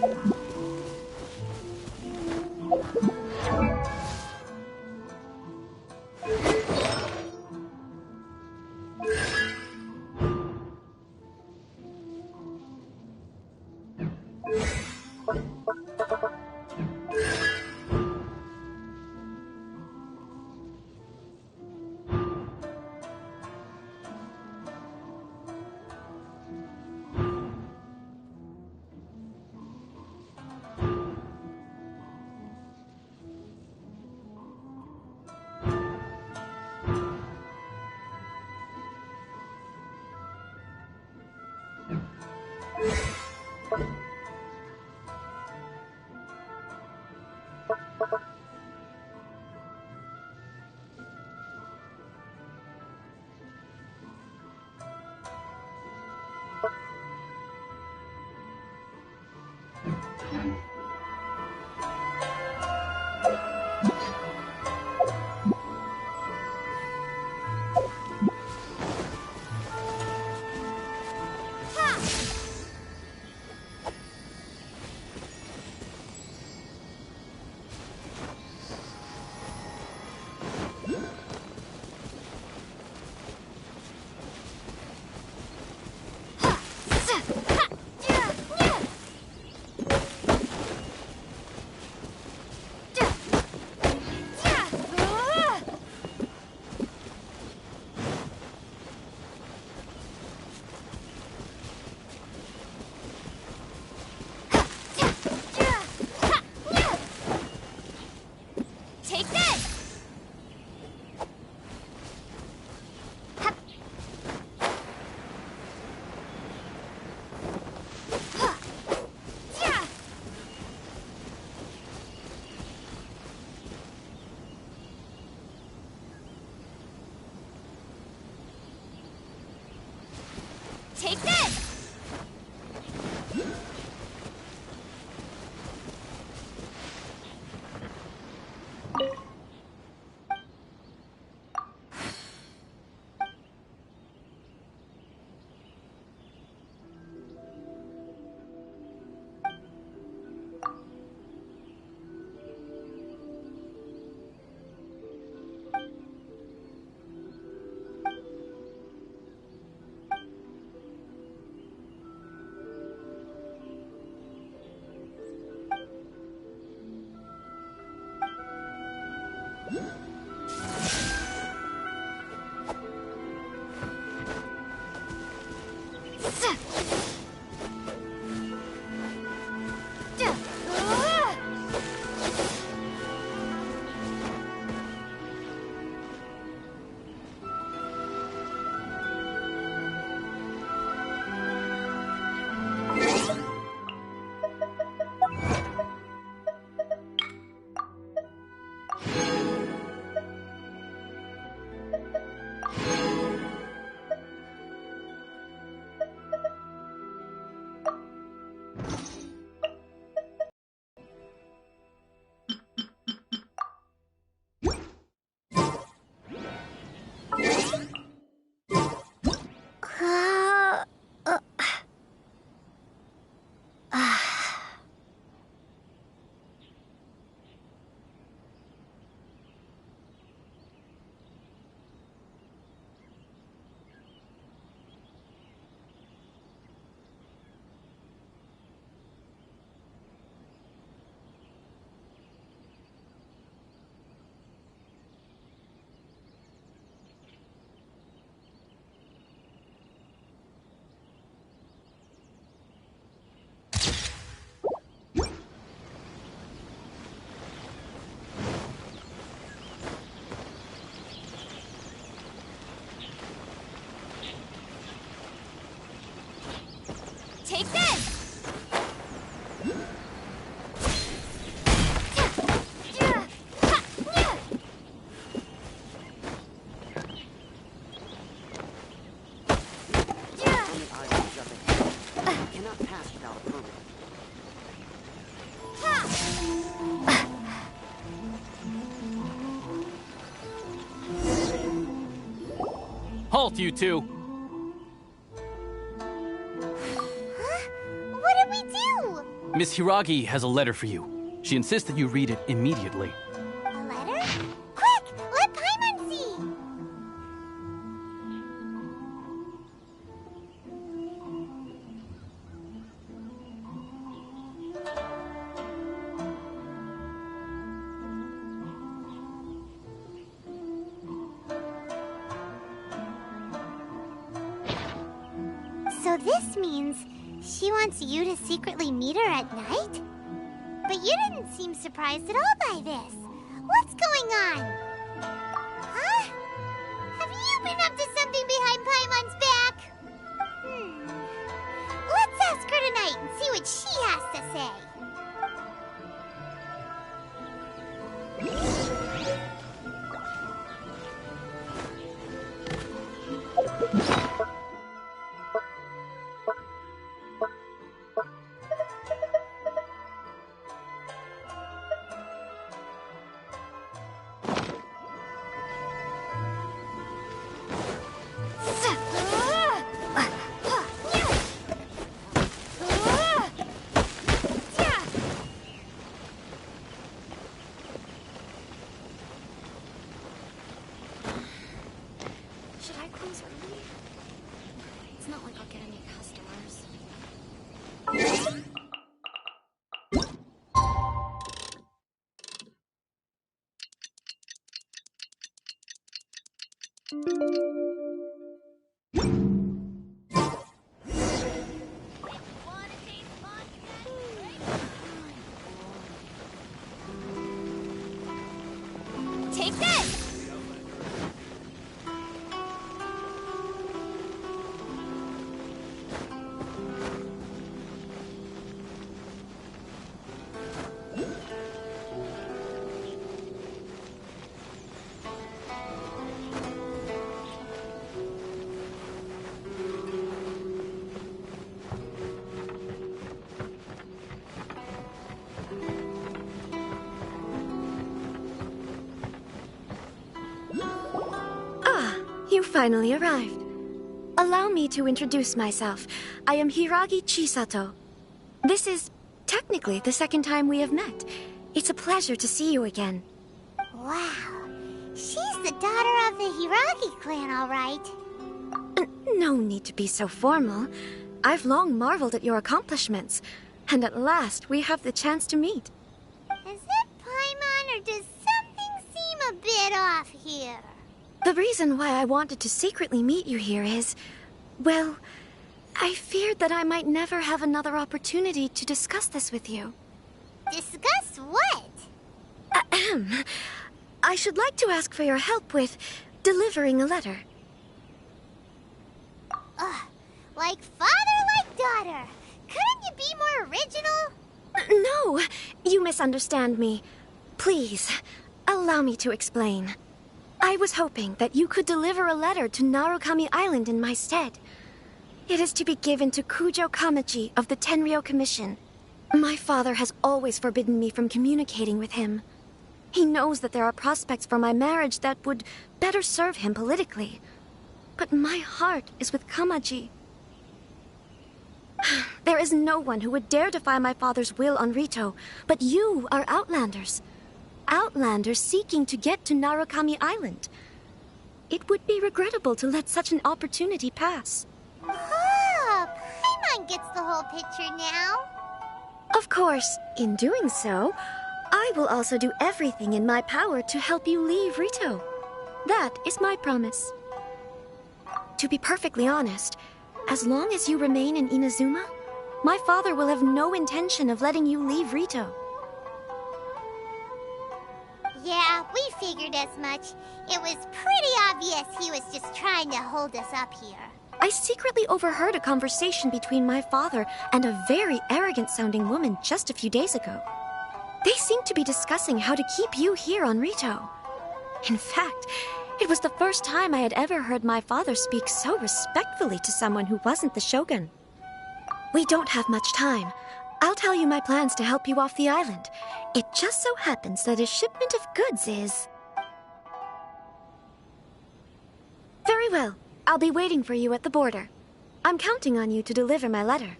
Take this! Take this! Take this! Cannot pass without a permit. Halt, you two! What are we did he do? Miss Hiragi has a letter for you. She insists that you read it immediately. A letter? Quick, let Paimon see. So this means she wants you to secretly meet her at night? But you didn't seem surprised at all by this. What's going on? Huh? Have you been up to something behind Paimon's back? Let's ask her tonight and see what she has to say. Should I close early? It's not like I'll get any customers. Take this! You finally arrived. Allow me to introduce myself. I am Hiragi Chisato. This is technically the second time we have met. It's a pleasure to see you again. Wow. She's the daughter of the Hiragi clan, all right. No need to be so formal. I've long marveled at your accomplishments. And at last, we have the chance to meet. Is it Paimon, or does something seem a bit off here? The reason why I wanted to secretly meet you here is, well, I feared that I might never have another opportunity to discuss this with you. Discuss what? Ahem. I should like to ask for your help with delivering a letter. Like father, like daughter. Couldn't you be more original? No, you misunderstand me. Please, allow me to explain. I was hoping that you could deliver a letter to Narukami Island in my stead. It is to be given to Kujo Kamaji of the Tenryou Commission. My father has always forbidden me from communicating with him. He knows that there are prospects for my marriage that would better serve him politically. But my heart is with Kamaji. There is no one who would dare defy my father's will on Rito, but you are Outlanders. Outlanders seeking to get to Narukami Island. It would be regrettable to let such an opportunity pass. Oh, Paimon gets the whole picture now. Of course, in doing so, I will also do everything in my power to help you leave Rito. That is my promise. To be perfectly honest, as long as you remain in Inazuma, my father will have no intention of letting you leave Rito. Yeah, we figured as much. It was pretty obvious he was just trying to hold us up here. I secretly overheard a conversation between my father and a very arrogant-sounding woman just a few days ago. They seemed to be discussing how to keep you here on Rito. In fact, it was the first time I had ever heard my father speak so respectfully to someone who wasn't the Shogun. We don't have much time. I'll tell you my plans to help you off the island. It just so happens that a shipment of goods is... Very well. I'll be waiting for you at the border. I'm counting on you to deliver my letter.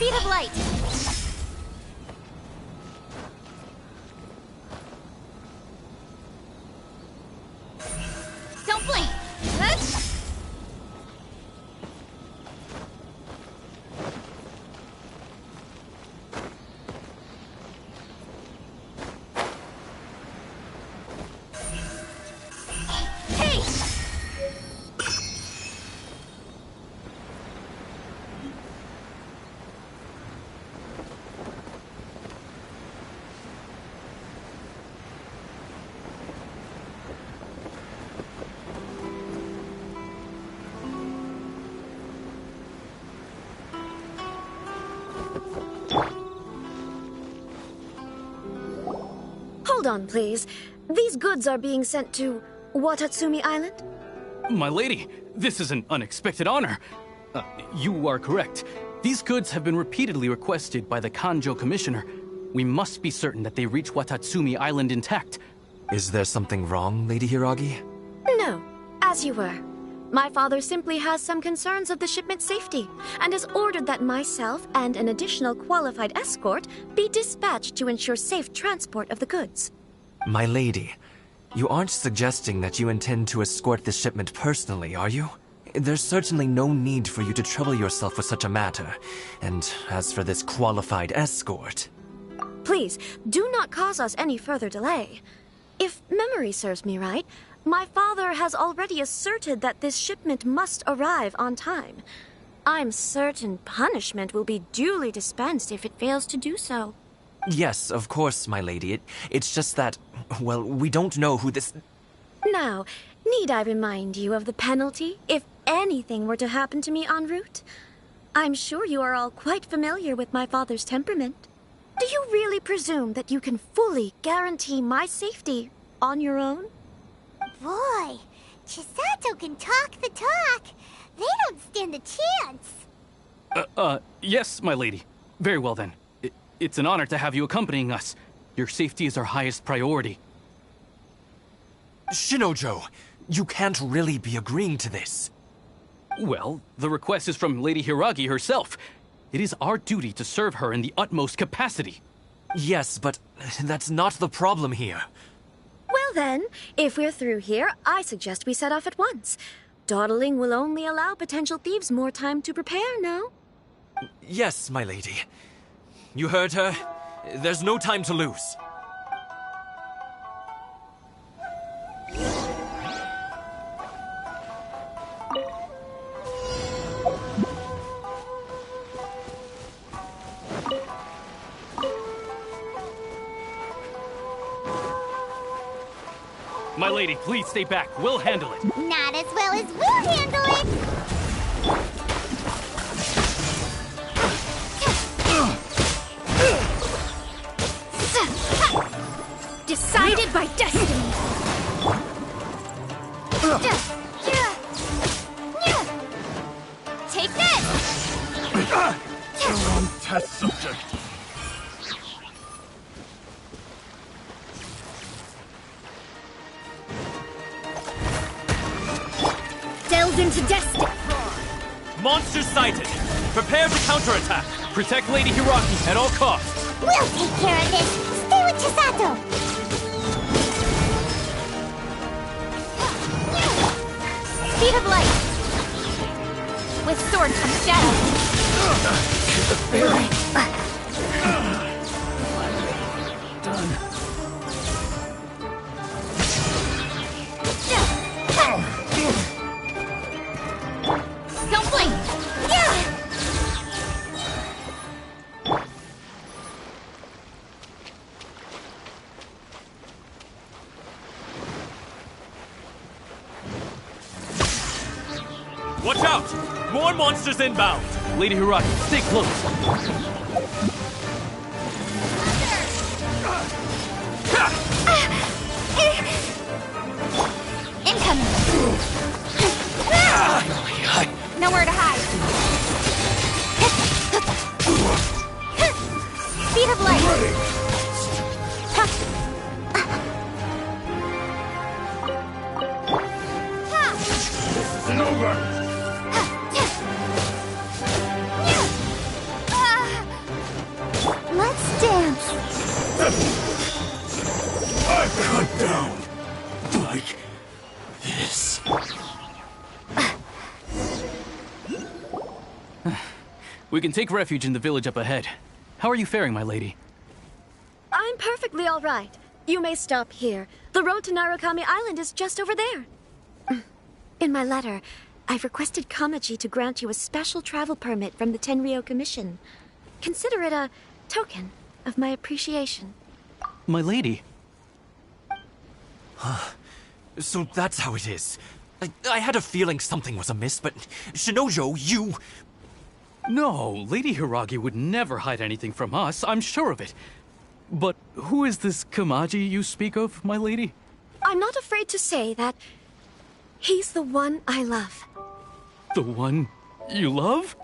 Speed of light! Don't blink! Hey! Hold on, please. These goods are being sent to Watatsumi Island? My lady, this is an unexpected honor. You are correct. These goods have been repeatedly requested by the Kanjo Commissioner. We must be certain that they reach Watatsumi Island intact. Is there something wrong, Lady Hiragi? No, as you were. My father simply has some concerns of the shipment's safety, and has ordered that myself and an additional qualified escort be dispatched to ensure safe transport of the goods. My lady, you aren't suggesting that you intend to escort this shipment personally, are you? There's certainly no need for you to trouble yourself with such a matter. And as for this qualified escort... Please, do not cause us any further delay. If memory serves me right, my father has already asserted that this shipment must arrive on time. I'm certain punishment will be duly dispensed if it fails to do so. Yes, of course, my lady. It's just that, well, we don't know who this... Now, need I remind you of the penalty if anything were to happen to me en route? I'm sure you are all quite familiar with my father's temperament. Do you really presume that you can fully guarantee my safety on your own? Boy, Chisato can talk the talk. They don't stand a chance. Yes, my lady. Very well then. It's an honor to have you accompanying us. Your safety is our highest priority. Shinojo, you can't really be agreeing to this. Well, the request is from Lady Hiragi herself. It is our duty to serve her in the utmost capacity. Yes, but that's not the problem here. Well then, if we're through here, I suggest we set off at once. Dawdling will only allow potential thieves more time to prepare, no? Yes, my lady. You heard her. There's no time to lose. My lady, please stay back. We'll handle it. Not as well as we'll handle it. Decided by destiny. Take this! Wrong test subject. Delved into destiny. Monsters sighted. Prepare to counterattack. Protect Lady Hiragi at all costs. We'll take care of this. Stay with Chisato. Speed of light. With sword comes shadow. Done. Don't blink. Yeah. Watch out! More monsters inbound! Lady Hiragi, stay close. Incoming. Nowhere to hide. Speed of light. This isn't over. down. Like this. We can take refuge in the village up ahead. How are you faring, my lady? I'm perfectly all right. You may stop here. The road to Narukami Island is just over there. In my letter, I've requested Kamaji to grant you a special travel permit from the Tenryou Commission. Consider it a token of my appreciation. My lady. So that's how it is. I had a feeling something was amiss, but Shinojo, you... No, Lady Hiragi would never hide anything from us, I'm sure of it. But who is this Kamaji you speak of, my lady? I'm not afraid to say that he's the one I love. The one you love?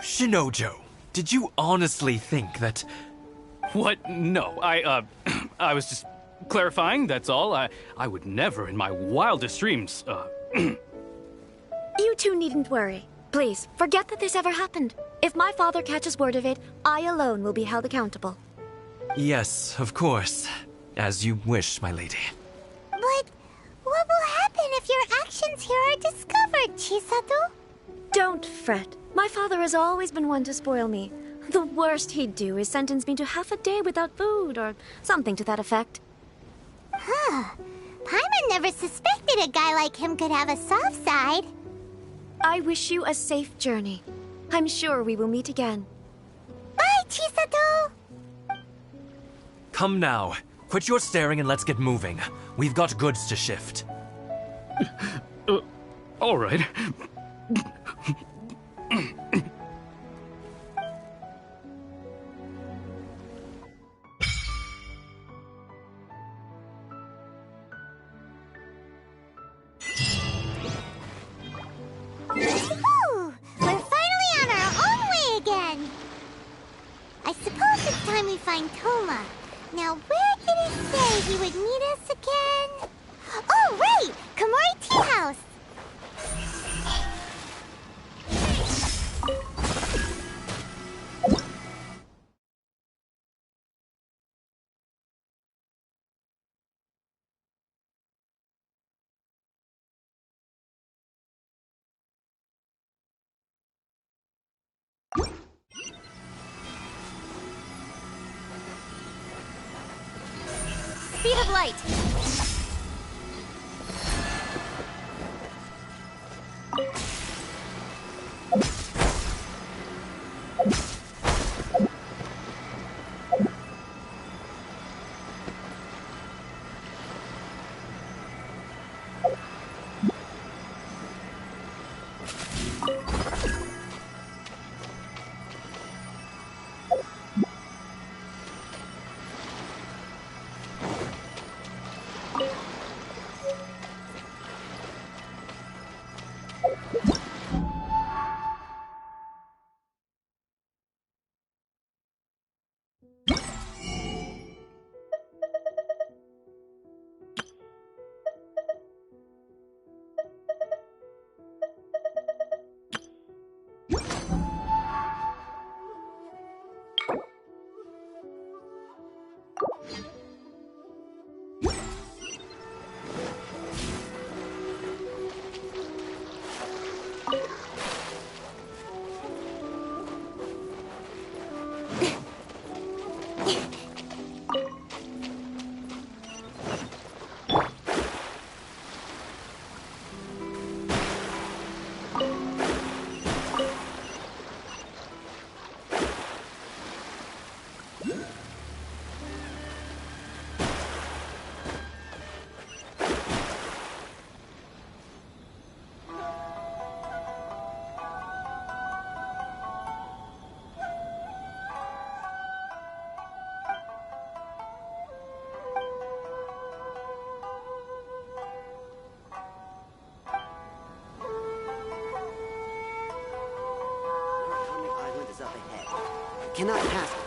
Shinojo, did you honestly think that... What? No, I was just clarifying, that's all. I would never in my wildest dreams, You two needn't worry. Please, forget that this ever happened. If my father catches word of it, I alone will be held accountable. Yes, of course. As you wish, my lady. But what will happen if your actions here are discovered, Chisato? Don't fret. My father has always been one to spoil me. The worst he'd do is sentence me to half a day without food, or something to that effect. Huh. Paimon never suspected a guy like him could have a soft side. I wish you a safe journey. I'm sure we will meet again. Bye, Chisato! Come now. Quit your staring and let's get moving. We've got goods to shift. All right. Ooh, we're finally on our own way again. I suppose it's time we find Toma. Now, where did he say he would meet us again? Oh, right! Komori Tea House! Speed of light. Narukami Island is up ahead. You cannot pass